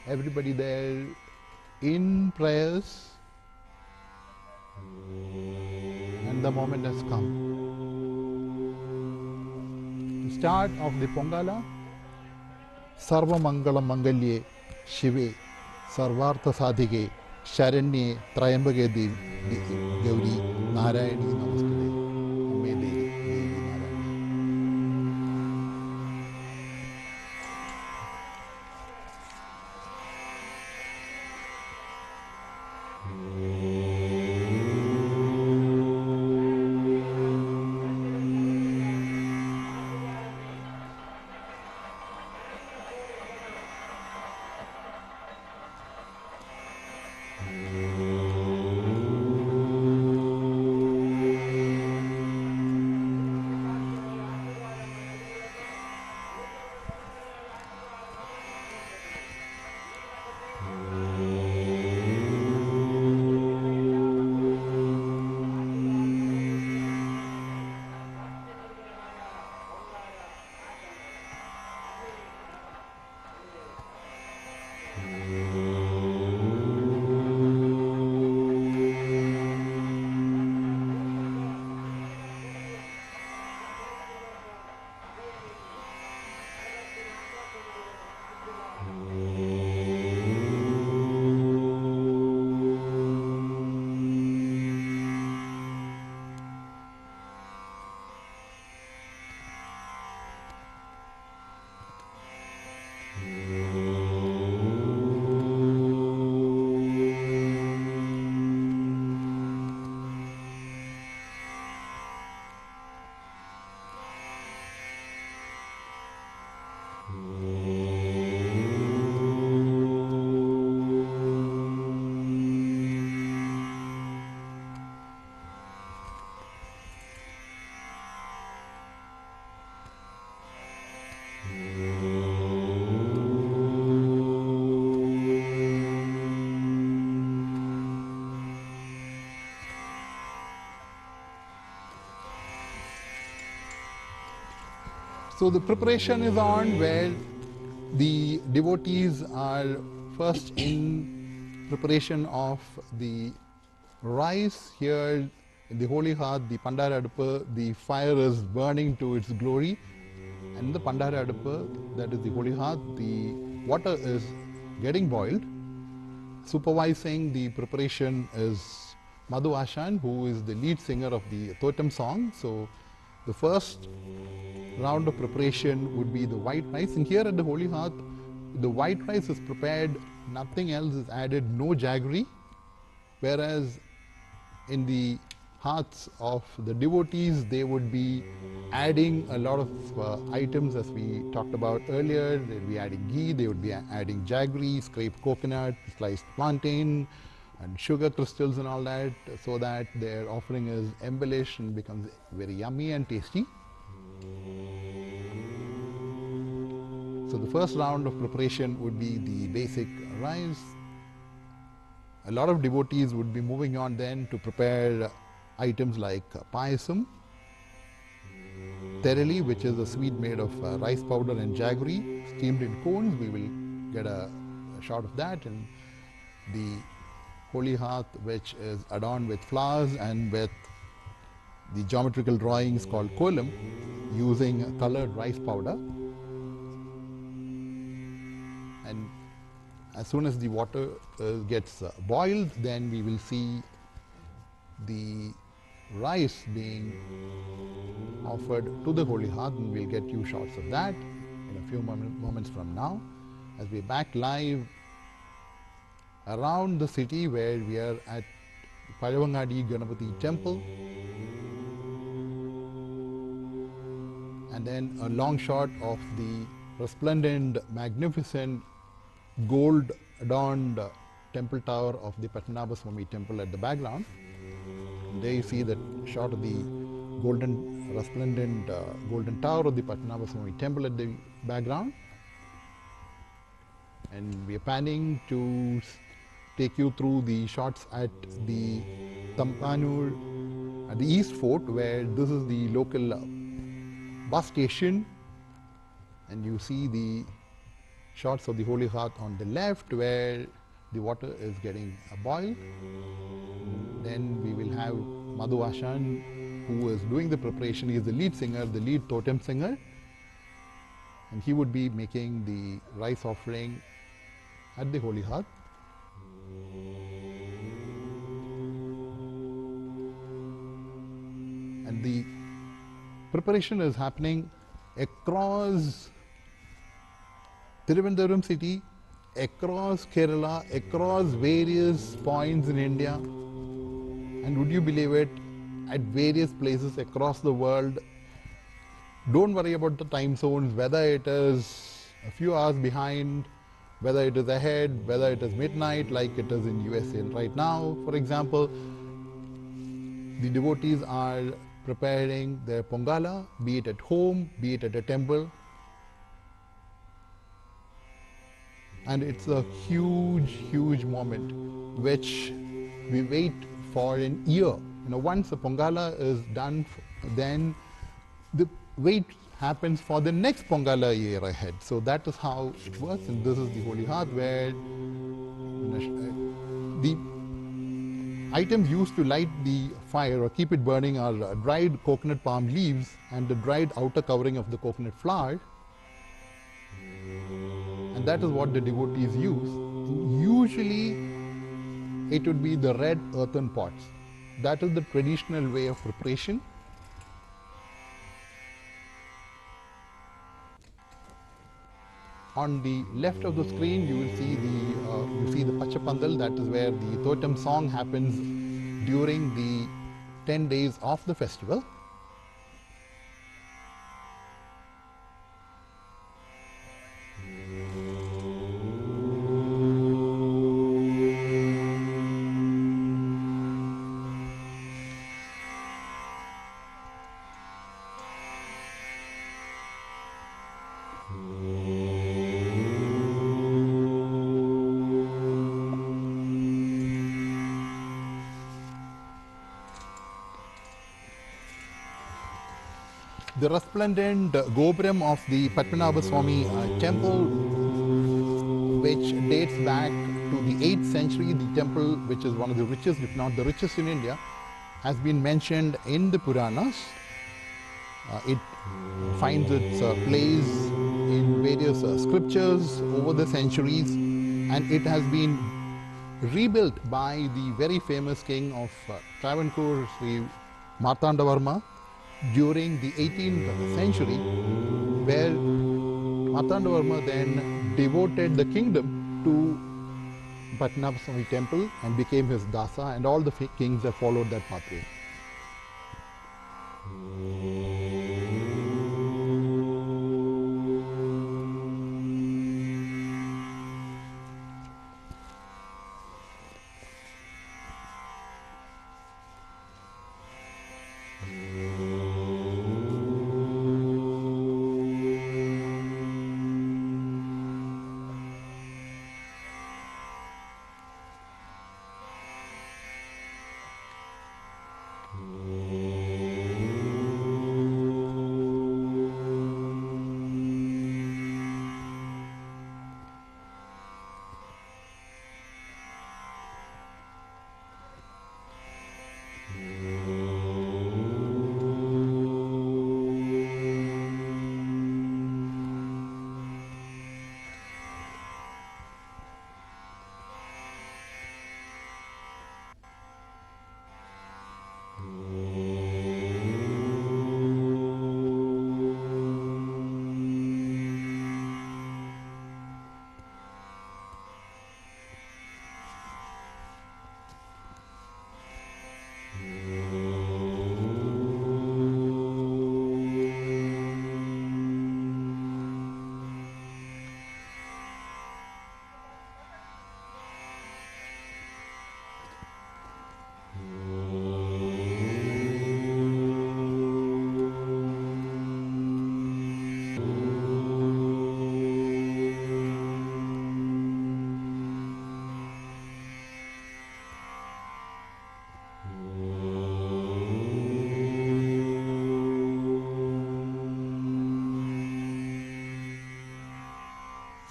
Everybody there in prayers. And the moment has come. The start of the Pongala. Sarva Mangala Mangalye Shive Sarvartha Sadhike Sharanye Trayambage Devi Gauri Narayani Namaste. Amme Devi Narayani. So the preparation is on, where the devotees are first in preparation of the rice. Here in the holy hearth, the Pandara Aduppa, the fire is burning to its glory. And the Pandara Aduppa, that is the holy hearth, the water is getting boiled. Supervising the preparation is Madhu Ashan, who is the lead singer of the totem song. So the first round of preparation would be the white rice, and here at the holy hearth the white rice is prepared, nothing else is added, no jaggery, whereas in the hearts of the devotees they would be adding a lot of items, as we talked about earlier. They would be adding ghee, they would be adding jaggery, scraped coconut, sliced plantain and sugar crystals and all that, so that their offering is embellished and becomes very yummy and tasty. So the first round of preparation would be the basic rice. A lot of devotees would be moving on then to prepare items like payasam, tereli, which is a sweet made of rice powder and jaggery, steamed in cones. We will get a shot of that. And the holy hearth, which is adorned with flowers and with the geometrical drawings called kolam, using colored rice powder. And as soon as the water gets boiled, then we will see the rice being offered to the Holy Heart, and we'll get you shots of that in a few moments from now, as we're back live around the city where we are at Palavangadi Ganapati Temple, and then a long shot of the resplendent, magnificent, gold-adorned temple tower of the Patmanabhaswamy temple at the background. And there you see that shot of the golden, resplendent golden tower of the Patmanabhaswamy temple at the background. And we are planning to take you through the shots at the Tampanur, at the East Fort, where this is the local bus station, and you see the shots of the Holy Heart on the left where the water is getting boiled. Then we will have Madhu Ashan, who is doing the preparation. He is the lead singer, the lead totem singer, and he would be making the rice offering at the Holy Heart. And the preparation is happening across Thiruvananthapuram city, across Kerala, across various points in India, and would you believe it, at various places across the world. Don't worry about the time zones, whether it is a few hours behind, whether it is ahead, whether it is midnight like it is in USA right now. For example, the devotees are preparing their Pongala, be it at home, be it at a temple. And it's a huge, huge moment which we wait for an year. Once the Pongala is done, then the wait happens for the next Pongala year ahead. So that is how it works, and this is the Holy Heart, where the items used to light the fire or keep it burning are dried coconut palm leaves and the dried outer covering of the coconut flower. And that is what the devotees use. Usually it would be the red earthen pots. That is the traditional way of preparation. On the left of the screen, you will see the Pachapandal. That is where the totem song happens during the 10 days of the festival. The resplendent Gopuram of the Patmanabhaswamy temple, which dates back to the 8th century, the temple, which is one of the richest, if not the richest in India, has been mentioned in the Puranas. It finds its place in various scriptures over the centuries, and it has been rebuilt by the very famous king of Travancore, Sri Martandavarma, during the 18th century, where Martandavarma then devoted the kingdom to Patmanabhaswamy temple and became his dasa, and all the kings have followed that pathway.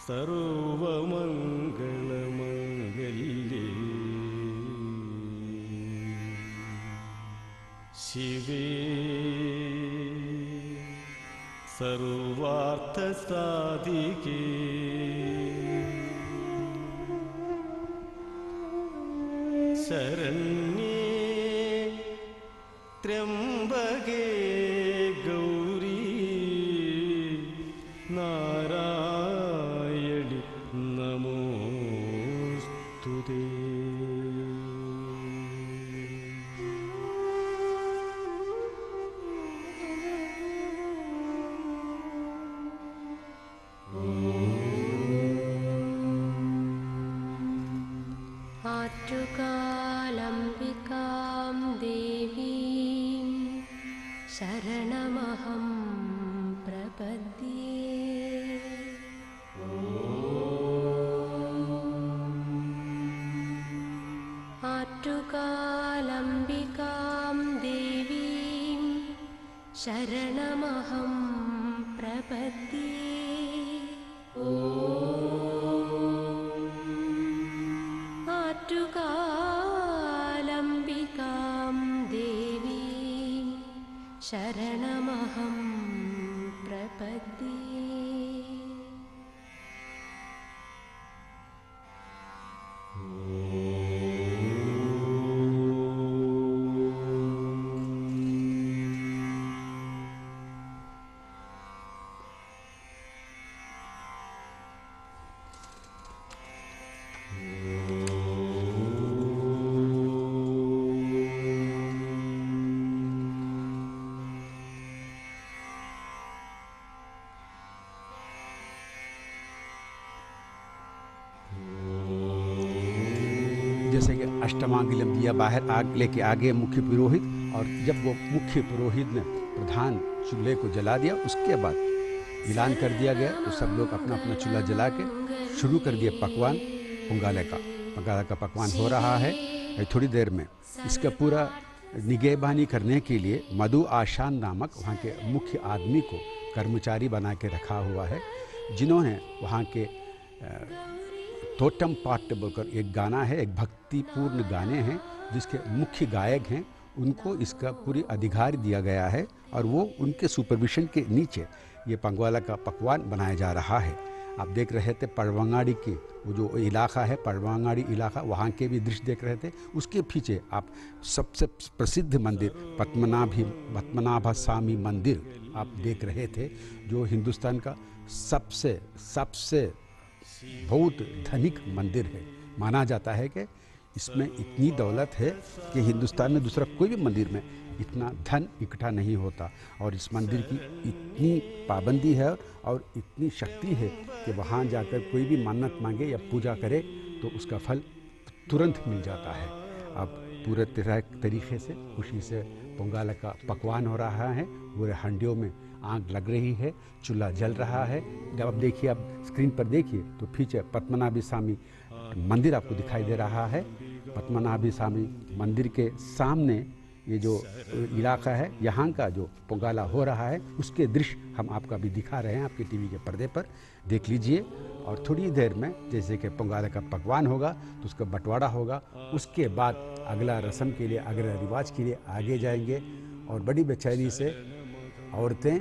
സർവമംഗളമംഗല്യേ ശിവേ സർവാർത്ഥസാധികേ ശരണ്യേ ത്രയംബകേ ഗൗരീ Narayani നമോസ്തുതേ. ആറ്റുകാലംബികാം ദേവീം ശരണമഹം പ്രപദ്യേ. ആറ്റുകാലംബികാം ദേവീം ശരണമഹം പ്രപദ്യേ. ആറ്റുകാലംബികാം ദേവീം ശരണമഹം പ്രപദ്യേ. जैसे कि अष्टमांगिलम दिया बाहर आग लेके आगे मुख्य पुरोहित, और जब वो मुख्य पुरोहित ने प्रधान चूल्हे को जला दिया उसके बाद ऐलान कर दिया गया तो सब लोग अपना अपना चूल्हा जला के शुरू कर दिया पकवान पोंगाले का पकवान हो रहा है। थोड़ी देर में इसका पूरा निगहबानी करने के लिए मधु आशान नामक वहाँ के मुख्य आदमी को कर्मचारी बना के रखा हुआ है, जिन्होंने वहाँ के तोटम पाठ बोलकर एक गाना है, एक भक्तिपूर्ण गाने हैं जिसके मुख्य गायक हैं, उनको इसका पूरी अधिकार दिया गया है और वो उनके सुपरविजन के नीचे ये पंगवाला का पकवान बनाया जा रहा है। आप देख रहे थे पड़वांगाड़ी के वो जो इलाका है, पड़वांगाड़ी इलाका, वहाँ के भी दृश्य देख रहे थे। उसके पीछे आप सबसे प्रसिद्ध मंदिर पद्मनाभ स्वामी मंदिर आप देख रहे थे, जो हिंदुस्तान का सबसे बहुत धनिक मंदिर है। माना जाता है कि इसमें इतनी दौलत है कि हिंदुस्तान में दूसरा कोई भी मंदिर में इतना धन इकट्ठा नहीं होता, और इस मंदिर की इतनी पाबंदी है और इतनी शक्ति है कि वहाँ जाकर कोई भी मन्नत मांगे या पूजा करे तो उसका फल तुरंत मिल जाता है। अब पूरे तरीके से खुशी से पोंगाला का पकवान हो रहा है, पूरे हंडियों में आग लग रही है, चूल्हा जल रहा है। जब आप देखिए, आप स्क्रीन पर देखिए तो पीछे पद्मनाभ स्वामी मंदिर आपको दिखाई दे रहा है। पद्मनाभ स्वामी मंदिर के सामने ये जो इलाका है, यहाँ का जो पोंगाला हो रहा है उसके दृश्य हम आपका भी दिखा रहे हैं आपके टीवी के पर्दे पर, देख लीजिए। और थोड़ी देर में जैसे कि पोंगाला का पकवान होगा तो उसका बंटवारा होगा, उसके बाद अगला रस्म के लिए, अगला रिवाज के लिए आगे जाएंगे। और बड़ी बेचैनी से औरतें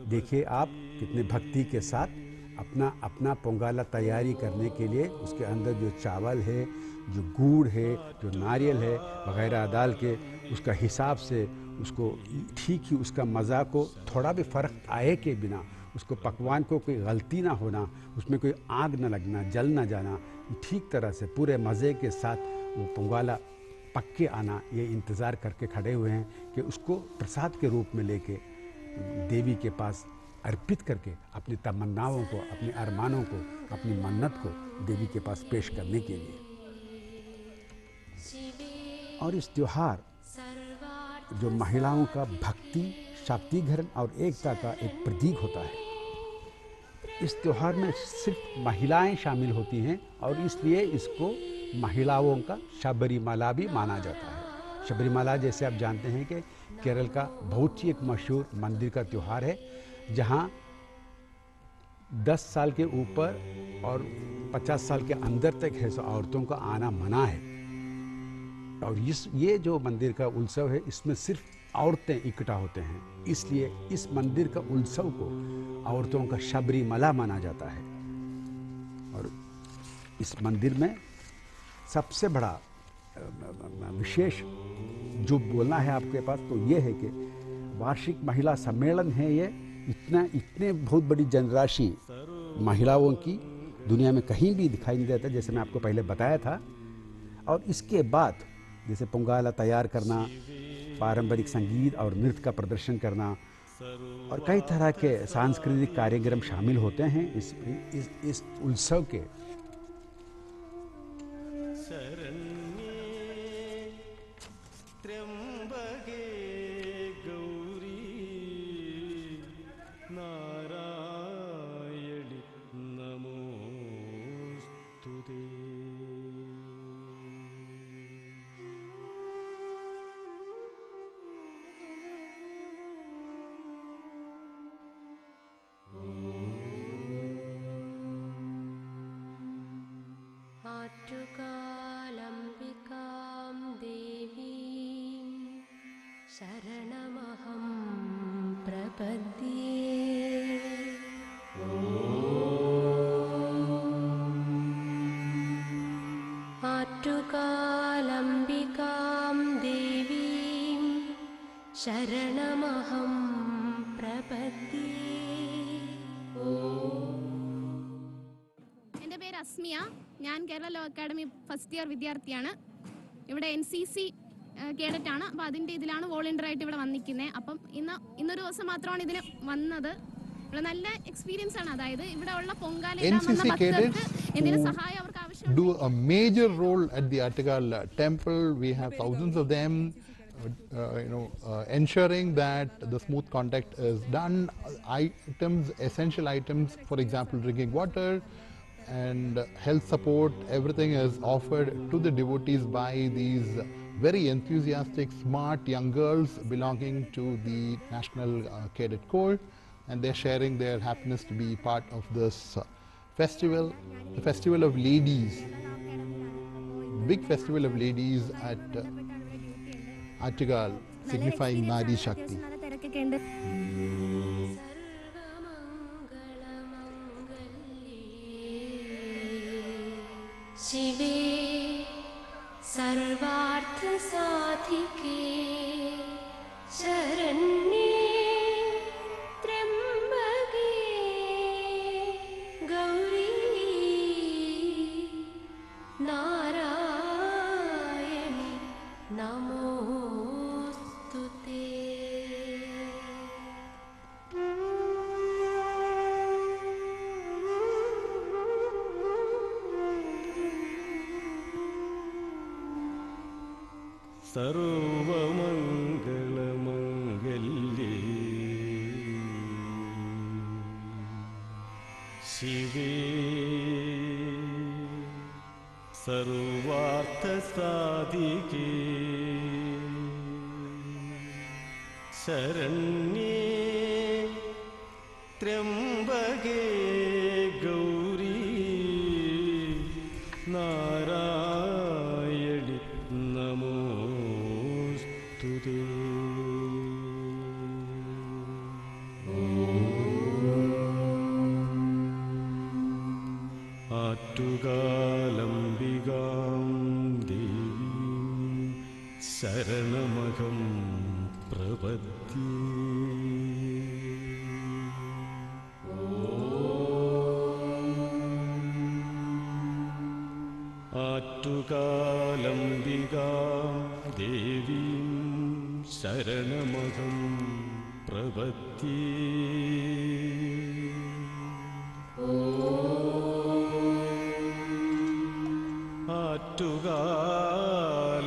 देखिए आप कितने भक्ति के साथ अपना पोंगाला तैयारी करने के लिए उसके अंदर जो चावल है, जो गुड़ है, जो नारियल है वगैरह डाल के उसका हिसाब से उसको ठीक ही उसका मज़ा को थोड़ा भी फ़र्क आए के बिना, उसको पकवान को कोई गलती ना होना, उसमें कोई आग ना लगना, जल ना जाना, ठीक तरह से पूरे मज़े के साथ वो पोंगाला पक के आना, ये इंतज़ार करके खड़े हुए हैं कि उसको प्रसाद के रूप में लेके देवी के पास अर्पित करके अपनी तमन्नाओं को, अपने अरमानों को, अपनी मन्नत को देवी के पास पेश करने के लिए। और इस त्योहार जो महिलाओं का भक्ति, शक्तिग्रहण और एकता का एक प्रतीक होता है, इस त्योहार में सिर्फ महिलाएं शामिल होती हैं और इसलिए इसको महिलाओं का शबरीमला भी माना जाता है। शबरीमला जैसे आप जानते हैं कि केरल का बहुत ही एक मशहूर मंदिर का त्यौहार है, जहाँ 10 साल के ऊपर और 50 साल के अंदर तक है सो औरतों का आना मना है। और ये जो मंदिर का उत्सव है इसमें सिर्फ औरतें इकट्ठा होते हैं, इसलिए इस मंदिर का उत्सव को औरतों का शबरीमला माना जाता है। और इस मंदिर में सबसे बड़ा विशेष जो बोलना है आपके पास तो ये है कि वार्षिक महिला सम्मेलन है। ये इतने बहुत बड़ी जनराशि महिलाओं की दुनिया में कहीं भी दिखाई नहीं देता, जैसे मैं आपको पहले बताया था। और इसके बाद जैसे पोंगाला तैयार करना, पारंपरिक संगीत और नृत्य का प्रदर्शन करना और कई तरह के सांस्कृतिक कार्यक्रम शामिल होते हैं इस उत्सव के। आट्टुकालम्बिकां देवीं शरणमहं प्रपद्ये। आट्टुकालम्बिकां देवीं शरणमहं प्रपद्ये। എൻ്റെ പേര് അസ്മിയ. ഞാൻ Kerala law academy first year വിദ്യാർത്ഥിയാണ്. ഇവിടെ NCC കേഡറ്റാണ്. അപ്പോൾ അതിൻ്റെ ഇതിലാണ് വോളണ്ടിയറായിട്ട് ഇവിടെ വന്നിരിക്കുന്നത്. അപ്പം ഇന്നൊരു ദിവസം മാത്രമാണ് ഇതിന് വന്നത്. ഇവിടെ നല്ല എക്സ്പീരിയൻസ് ആണ്. അതായത് ഇവിടെ ഉള്ള പൊങ്കാല എന്തെങ്കിലും സഹായം അവർക്ക് ആവശ്യമുണ്ട്. Do a major role at the Attukal temple. We have thousands of them. Ensuring that the smooth contact is done. Items, essential items, for example, drinking water and health support, everything is offered to the devotees by these very enthusiastic, smart young girls belonging to the National Cadet Corps, and they're sharing their happiness to be part of this festival, the festival of ladies, big festival of ladies at Attukal, signifying Nari Shakti. शिवे सर्वार्थ साधिके शरण्ये त्र्यंबके गौरी नारायणी नमोस्तुते। सर्वमङ्गलमङ्गल्ये शिवे सर्वार्थसाधिके शरण्ये त्र्यंबके गौरी नारायणी नमोस्तुते। आट्टुकालम्बिकां देवीं शरणमहं प्रपद्ये। आट्टुकालम्बिकां देवीं शरणमहं प्रपद्ये।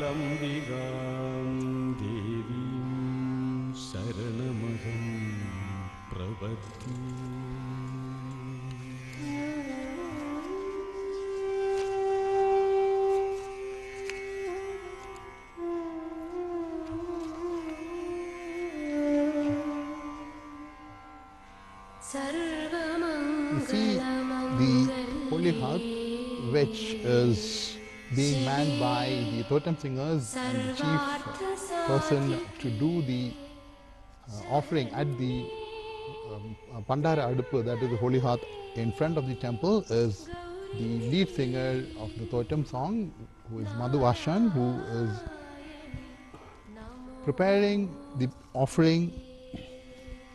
आट्टुकालम्बिकां देवीं शरणमहं प्रपद्ये। holy hearth, which is being manned by the totem singers and the chief person to do the offering at the Pandara Adupu, that is the holy hearth in front of the temple, is the lead singer of the totem song, who is Madhu Ashan, who is preparing the offering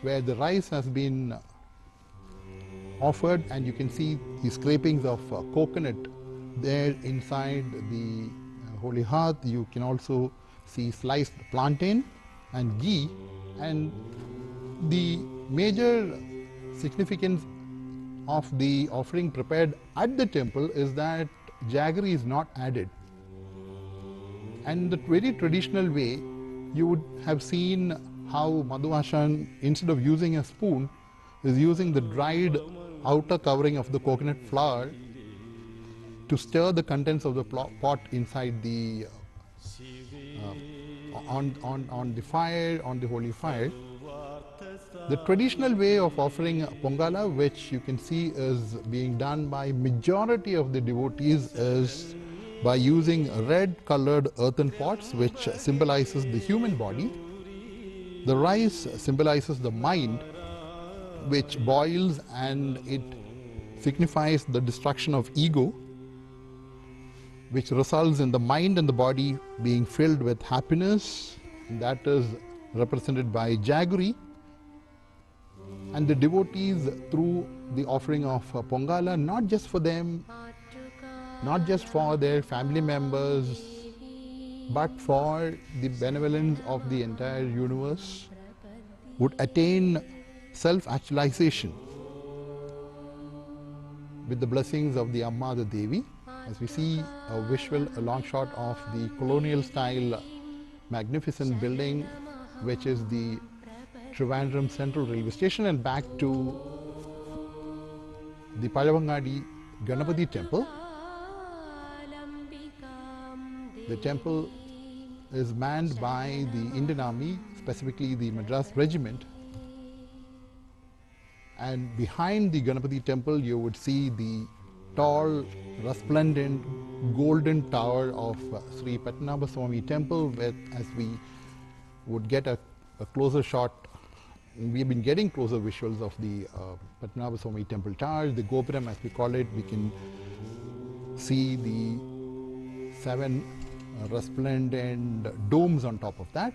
where the rice has been offered, and you can see the scrapings of coconut there inside the holy hearth. You can also see sliced plantain and ghee, and the major significance of the offering prepared at the temple is that jaggery is not added. And the very traditional way, you would have seen how Madhu Ashan, instead of using a spoon, is using the dried outer covering of the coconut flour to stir the contents of the pot inside the on the fire, on the holy fire. The traditional way of offering Pongala, which you can see is being done by majority of the devotees, is by using red colored earthen pots, which symbolizes the human body. The rice symbolizes the mind, which boils, and it signifies the destruction of ego, which results in the mind and the body being filled with happiness. That is represented by jaggery. And the devotees, through the offering of Pongala, not just for them, not just for their family members, but for the benevolence of the entire universe, would attain self-actualization with the blessings of the Amma, the Devi. As we see a visual, a long shot of the colonial style magnificent building, which is the Trivandrum Central Railway Station, and back to the Palavangadi Ganapati temple. The temple is manned by the Indian Army, specifically the Madras Regiment. And behind the Ganapati temple, you would see the tall, resplendent, golden tower of Sri Pattanabha Swami temple, where, as we would get a closer shot, we have been getting closer visuals of the Pattanabha Swami temple tower, the Gopuram as we call it. We can see the 7 resplendent domes on top of that.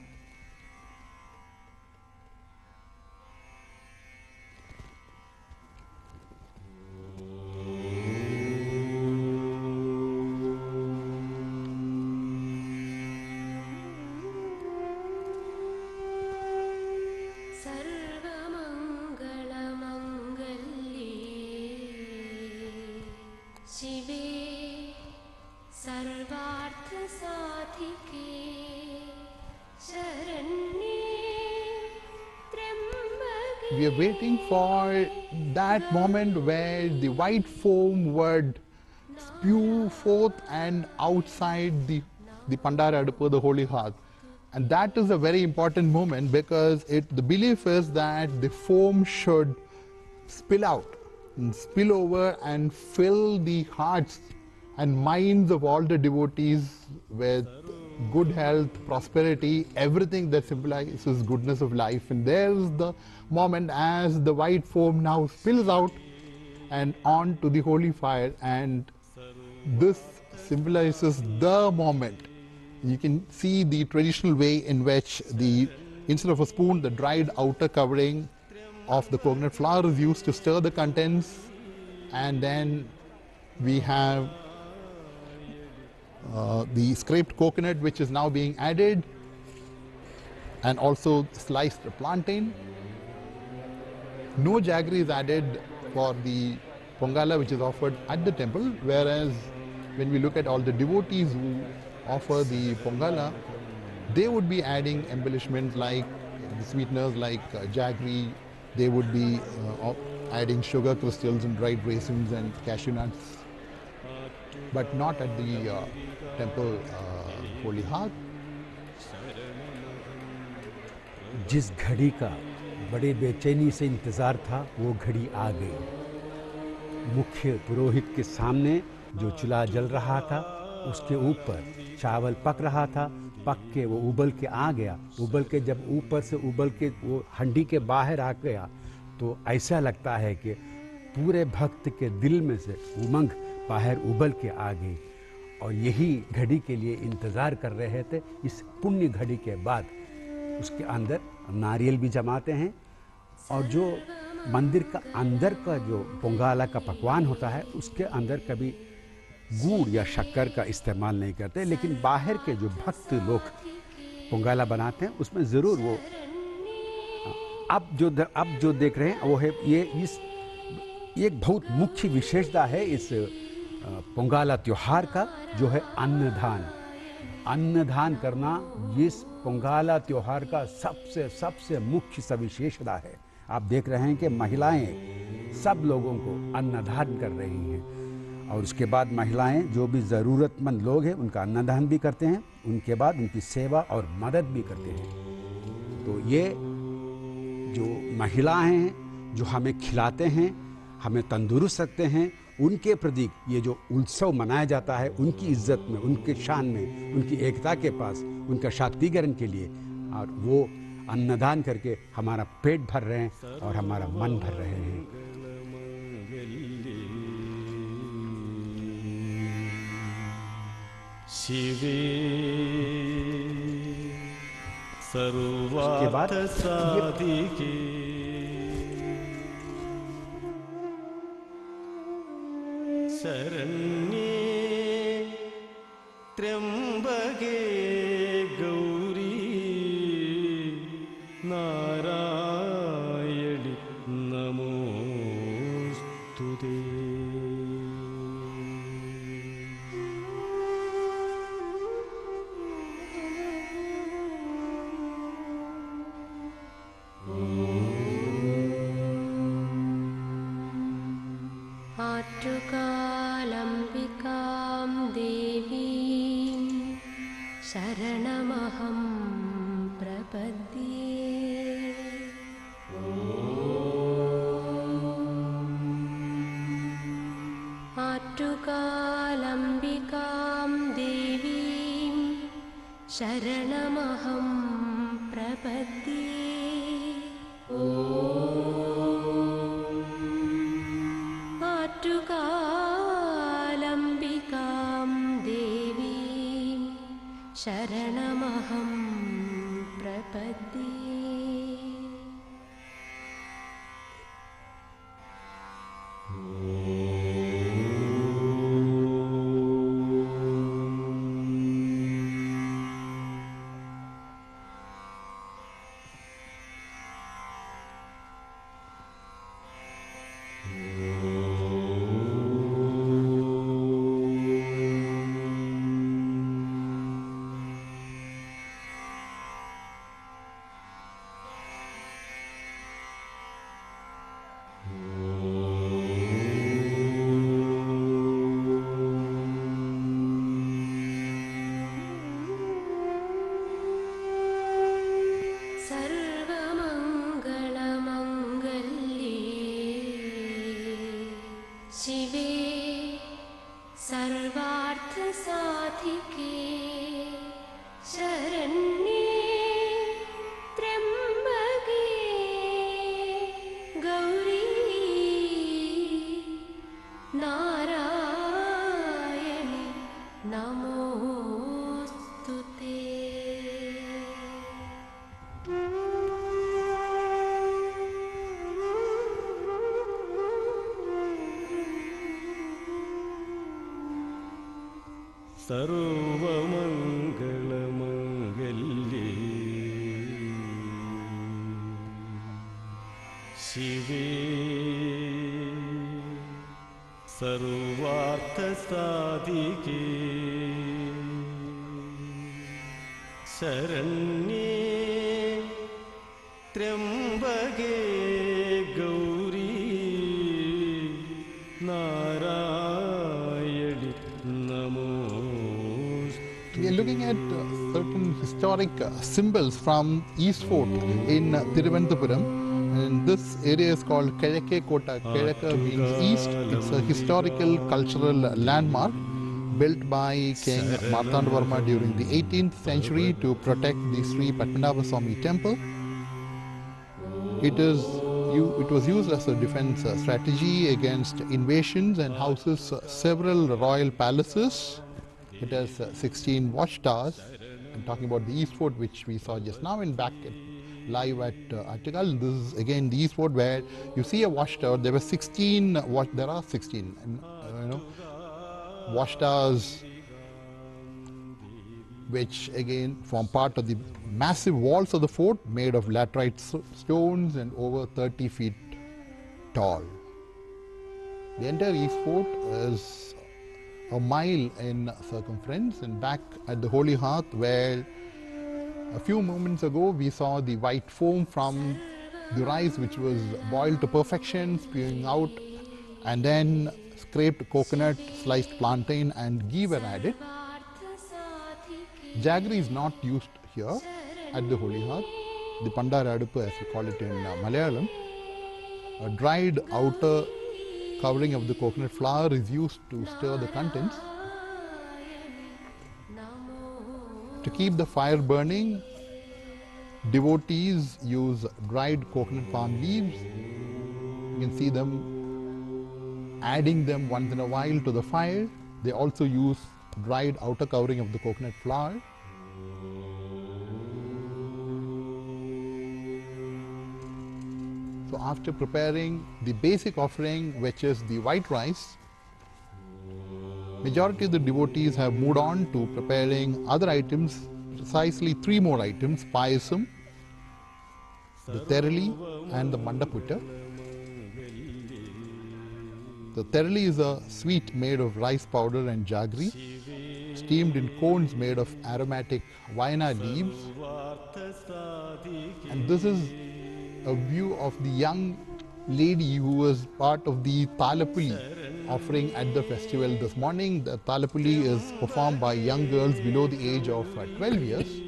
We are waiting for that moment where the white foam would spew forth and outside the Pandara Adupu, the holy hearth. And that is a very important moment, because the belief is that the foam should spill out and spill over and fill the hearts and minds of all the devotees with good health, prosperity, everything that symbolizes goodness of life. And there's the moment as the white foam now spills out and on to the holy fire, and this symbolizes the moment. You can see the traditional way in which instead of a spoon, the dried outer covering of the coconut flour is used to stir the contents, and then we have the scraped coconut, which is now being added, and also sliced plantain. No jaggery is added for the Pongala, which is offered at the temple, whereas when we look at all the devotees who offer the Pongala, they would be adding embellishments like the sweeteners like jaggery. They would be adding sugar crystals and dried raisins and cashew nuts, but not at the temple holy hearth. जिस घड़ी का बड़े बेचैनी से इंतज़ार था, वो घड़ी आ गई। मुख्य पुरोहित के सामने जो चूल्हा जल रहा था उसके ऊपर चावल पक रहा था, पक के वो उबल के आ गया। उबल के जब ऊपर से उबल के वो हंडी के बाहर आ गया तो ऐसा लगता है कि पूरे भक्त के दिल में से उमंग बाहर उबल के आ गई और यही घड़ी के लिए इंतज़ार कर रहे थे। इस पुण्य घड़ी के बाद उसके अंदर नारियल भी जमाते हैं और जो मंदिर का अंदर का जो पोंगाला का पकवान होता है उसके अंदर कभी गुड़ या शक्कर का इस्तेमाल नहीं करते, लेकिन बाहर के जो भक्त लोग पोंगाला बनाते हैं उसमें ज़रूर वो अब जो देख रहे हैं वो है ये एक बहुत मुख्य विशेषता है इस पोंगाला त्योहार का, जो है अन्नदान। अन्नदान करना इस पोंगाला त्योहार का सबसे मुख्य सविशेषता है। आप देख रहे हैं कि महिलाएं सब लोगों को अन्नदान कर रही हैं और उसके बाद महिलाएं जो भी ज़रूरतमंद लोग हैं उनका अन्नदान भी करते हैं, उनके बाद उनकी सेवा और मदद भी करते हैं। तो ये जो महिलाएं हैं जो हमें खिलाते हैं, हमें तंदुरुस्त रखते हैं, उनके प्रति ये जो उत्सव मनाया जाता है उनकी इज्जत में, उनके शान में, उनकी एकता के पास, उनका शक्तिकरण के लिए, और वो अन्नदान करके हमारा पेट भर रहे हैं और हमारा मन भर रहे हैं। शिवे उसके बाद सर्वार्थ साधिके शरण्ये त्र्यंबके गौरी नारायणि नमोस्तुते। आट्टुकालम्बिकां देवीं शरणमहं प्रपद्ये। आट्टुकालम्बिकां देवीं शरणमहं प्रपद्ये। आट्टुकालम्बिकां देवीं शरणमहं प्रपद्ये। सर्वमङ्गलमङ्गल्ये शिवे सर्वार्थसाधिके शरण्ये त्र्यंबके गौरी नारायणि नमोस्तुते। We are looking at certain historic symbols from East Fort in Thiruvananthapuram. And this area is called Kereke Kota. Kereke means east. It's a historical cultural landmark built by King Martandavarma during the 18th century to protect the Sri Padmanabha Swami temple. It was used as a defense strategy against invasions and houses several royal palaces. It has 16 watchtowers. I'm talking about the East Fort, which we saw just now, and back live at Attukal. This is again the East Fort, where you see a watchtower. There were 16. There are 16. Watchtowers, which again form part of the massive walls of the fort, made of laterite stones and over 30 feet tall. The entire East Fort is a mile in circumference, and back at the Holy Hearth, where a few moments ago we saw the white foam from the rice which was boiled to perfection spewing out, and then scraped coconut, sliced plantain and ghee were added. Jaggery is not used here at the Holy Hearth. The Pandara Adupu, as we call it in Malayalam, a dried outer covering of the coconut flour is used to stir the contents. To keep the fire burning, devotees use dried coconut palm leaves. You can see them adding them once in a while to the fire. They also use dried outer covering of the coconut flour. So after preparing the basic offering, which is the white rice, majority of the devotees have moved on to preparing other items, precisely 3 more items: payasam, the terali and the mandaputta. The terali is a sweet made of rice powder and jaggery, steamed in cones made of aromatic vaina leaves. And this is a view of the young lady who was part of the Talapuli offering at the festival this morning. The Talapuli is performed by young girls below the age of 12 years.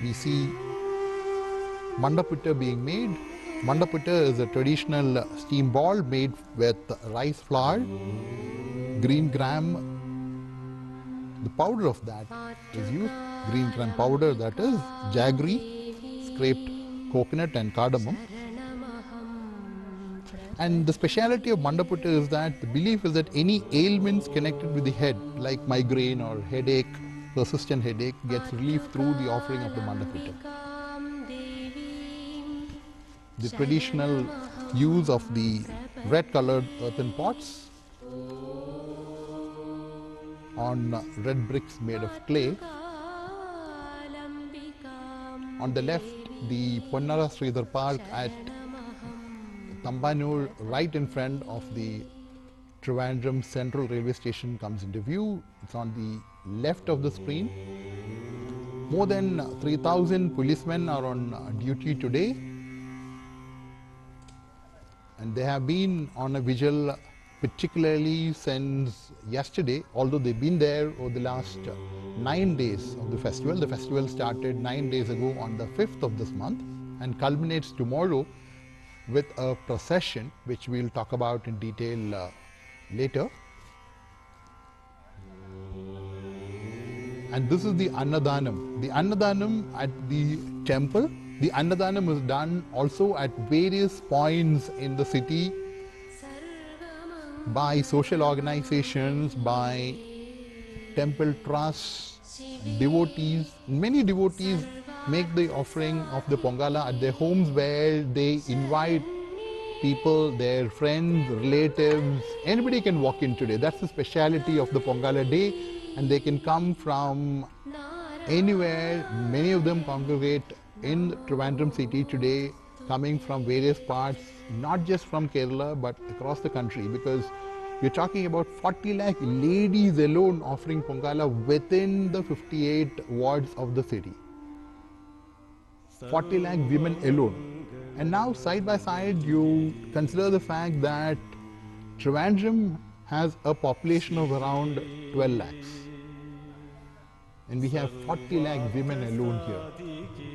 We see mandaputta being made. Mandaputta is a traditional steam ball made with rice flour, green gram. The powder of that is used, green gram powder, that is jaggery, scraped coconut and cardamom. And the speciality of mandaputta is that the belief is that any ailments connected with the head, like migraine or headache, persistent headache, gets relief through the offering of the mandaputta. The traditional use of the red-colored earthen pots on red bricks made of clay. On the left, the Ponnara Sridhar Park at Tambanur, right in front of the Trivandrum Central Railway Station, comes into view. It's on the left of the screen. More than 3,000 policemen are on duty today, and they have been on a vigil particularly since yesterday, although they've been there over the last 9 days of the festival. The festival started 9 days ago on the 5th of this month and culminates tomorrow with a procession, which we'll talk about in detail later. And this is the Annadanam. The Annadanam at the temple. The Annadanam is done also at various points in the city by social organizations, by temple trusts, devotees. Many devotees make the offering of the Pongala at their homes, where they invite people, their friends, relatives. Anybody can walk in today. That's the speciality of the Pongala day, and they can come from anywhere. Many of them congregate in Trivandrum city today, coming from various parts, not just from Kerala but across the country, because we're talking about 40 lakh ladies alone offering Pongala within the 58 wards of the city. 40 lakh women alone. And now, side by side, you consider the fact that Trivandrum has a population of around 12 lakhs. And we have 40 lakh women alone here.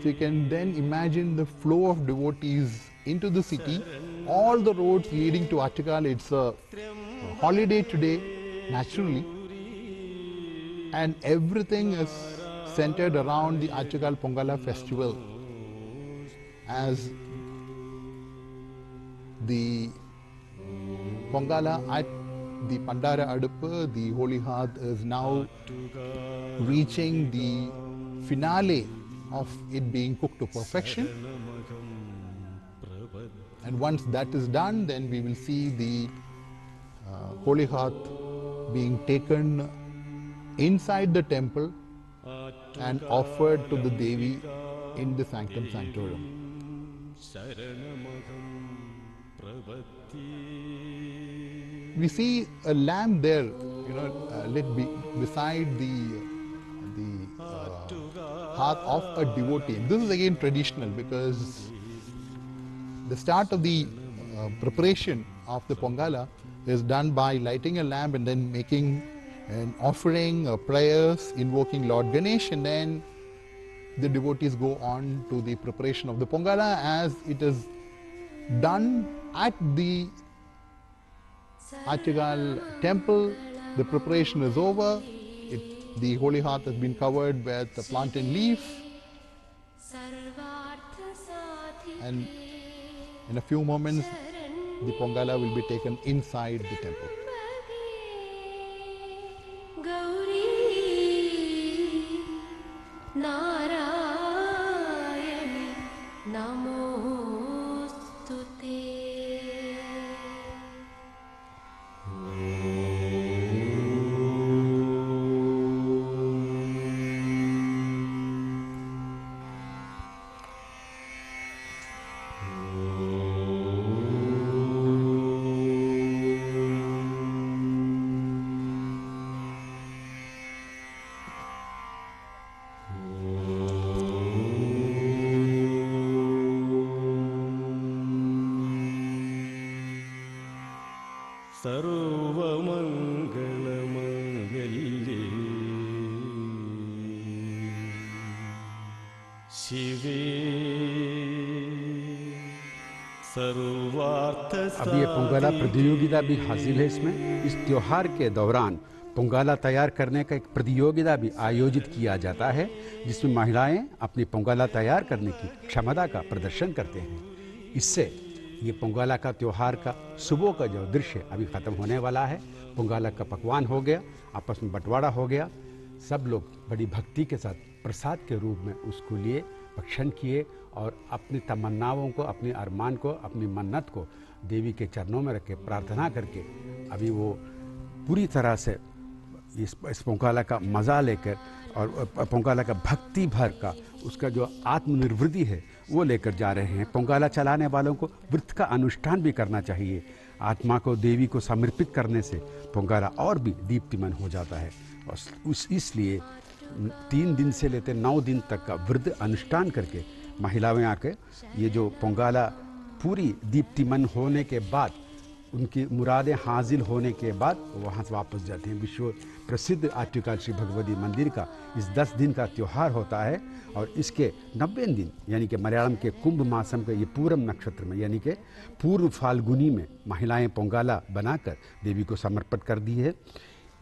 So you can then imagine the flow of devotees into the city. All the roads leading to Attukal, it's a holiday today, naturally. And everything is centered around the Attukal Pongala festival. As the Pongala at the Pandara Aduppu, the Holy Hearth, is now reaching the finale of it being cooked to perfection. And once that is done, then we will see the Holy Hearth being taken inside the temple and offered to the Devi in the sanctum sanctorum. We see a lamp there, lit beside the hearth of a devotee. This is again traditional because the start of the preparation of the Pongala is done by lighting a lamp and then making an offering, prayers, invoking Lord Ganesh, and then the devotees go on to the preparation of the Pongala. As it is done at the Attukal temple, the preparation is over. The Holy Hearth has been covered with the plantain leaf, and in a few moments the Pongala will be taken inside the temple. सर्वमङ्गलमङ्गल्ये शिवे सर्वार्थ अब ये पोंगला प्रतियोगिता भी हासिल है इसमें। इस त्योहार के दौरान पोंगला तैयार करने का एक प्रतियोगिता भी आयोजित किया जाता है, जिसमें महिलाएं अपनी पोंगला तैयार करने की क्षमता का प्रदर्शन करते हैं। इससे ये पोंगला का त्योहार का सुबह का जो दृश्य अभी ख़त्म होने वाला है। पोंगला का पकवान हो गया, आपस में बंटवारा हो गया, सब लोग बड़ी भक्ति के साथ प्रसाद के रूप में उसको लिए, भक्षण किए और अपनी तमन्नाओं को, अपने अरमान को, अपनी मन्नत को देवी के चरणों में रख के प्रार्थना करके अभी वो पूरी तरह से इस पोंगला का मज़ा लेकर और पोंगला का भक्ति भर का उसका जो आत्मनिर्वृत्ति है वो लेकर जा रहे हैं। पोंगला चलाने वालों को व्रत का अनुष्ठान भी करना चाहिए। आत्मा को देवी को समर्पित करने से पोंगला और भी दीप्तिमान हो जाता है और इसलिए 3 दिन से लेकर 9 दिन तक का व्रत अनुष्ठान करके महिलाएं आकर ये जो पोंगला पूरी दीप्तिमान होने के बाद, उनकी मुरादें हासिल होने के बाद वहाँ से वापस जाते हैं। विश्व प्रसिद्ध आट्टुकाल श्री भगवती मंदिर का इस 10 दिन का त्यौहार होता है और इसके 90 दिन यानी कि मलयालम के कुंभ मासम के ये पूरम नक्षत्र में यानी कि पूर्व फाल्गुनी में महिलाएं पोंगला बनाकर देवी को समर्पित कर दी है।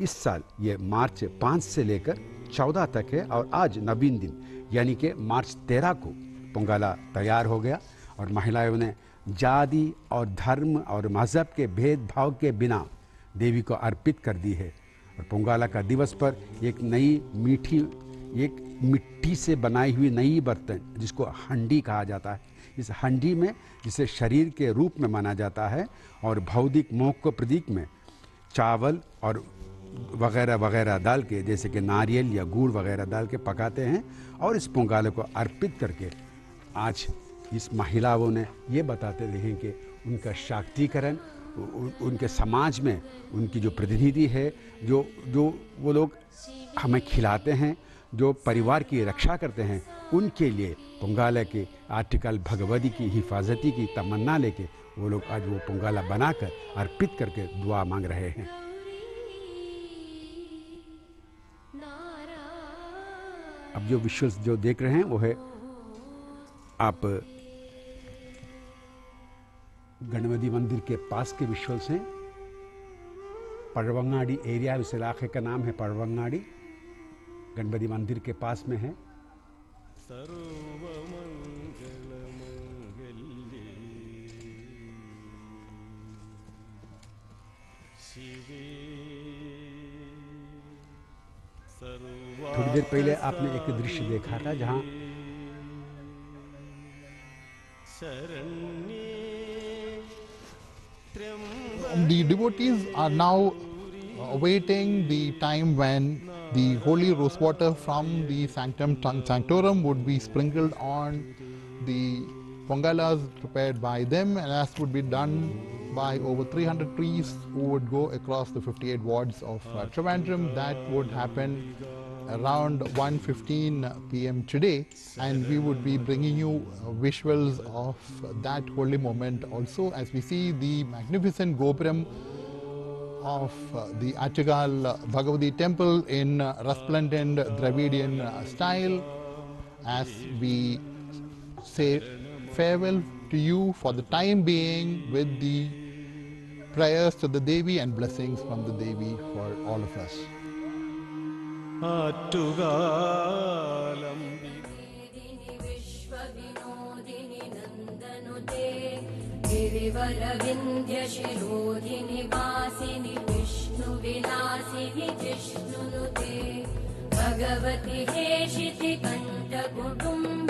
इस साल ये मार्च 5 से लेकर 14 तक है और आज नवीन दिन यानी कि मार्च 13 को पोंगला तैयार हो गया और महिलाओं ने जाति और धर्म और मज़हब के भेदभाव के बिना देवी को अर्पित कर दी है। और पोंगला का दिवस पर एक मिट्टी से बनाई हुई नई बर्तन जिसको हंडी कहा जाता है, इस हंडी में जिसे शरीर के रूप में माना जाता है और भौतिक मोक्ष को प्रतीक में चावल और वगैरह वगैरह डाल के, जैसे कि नारियल या गुड़ वगैरह डाल के पकाते हैं और इस पोंगले को अर्पित करके आज इस महिलाओं ने ये बताते रहे कि उनका शक्तिकरण, उनके समाज में उनकी जो प्रतिनिधि है, जो वो लोग हमें खिलाते हैं, जो परिवार की रक्षा करते हैं, उनके लिए पोंगला के आट्टुकाल भगवती की हिफाजती की तमन्ना लेके वो लोग आज वो पोंगला बनाकर अर्पित करके दुआ मांग रहे हैं। अब जो विजुअल्स जो देख रहे हैं वो है आप गणपति मंदिर के पास के विजुअल्स हैं। परवंगाड़ी एरिया, इस इलाके का नाम है परवंगाड़ी, गणपति मंदिर के पास में है। थोड़ी देर पहले आपने एक दृश्य देखा था जहां the devotees are now awaiting the time when the holy rose water from the sanctum sanctorum would be sprinkled on the pongalas prepared by them, and as would be done by over 300 priests who would go across the 58 wards of Trivandrum. That would happen around 1:15 p.m. today, and we would be bringing you visuals of that holy moment also, as we see the magnificent Gopuram of the Attukal Bhagavati temple in resplendent Dravidian style, as we say farewell to you for the time being with the prayers to the Devi and blessings from the Devi for all of us. Attukalam गिरिवरविन्ध्यशिरोधिनि वासिनि विष्णुविलासिनि जिष्णुनुते भगवति हेशिति कण्ठकुटुम्ब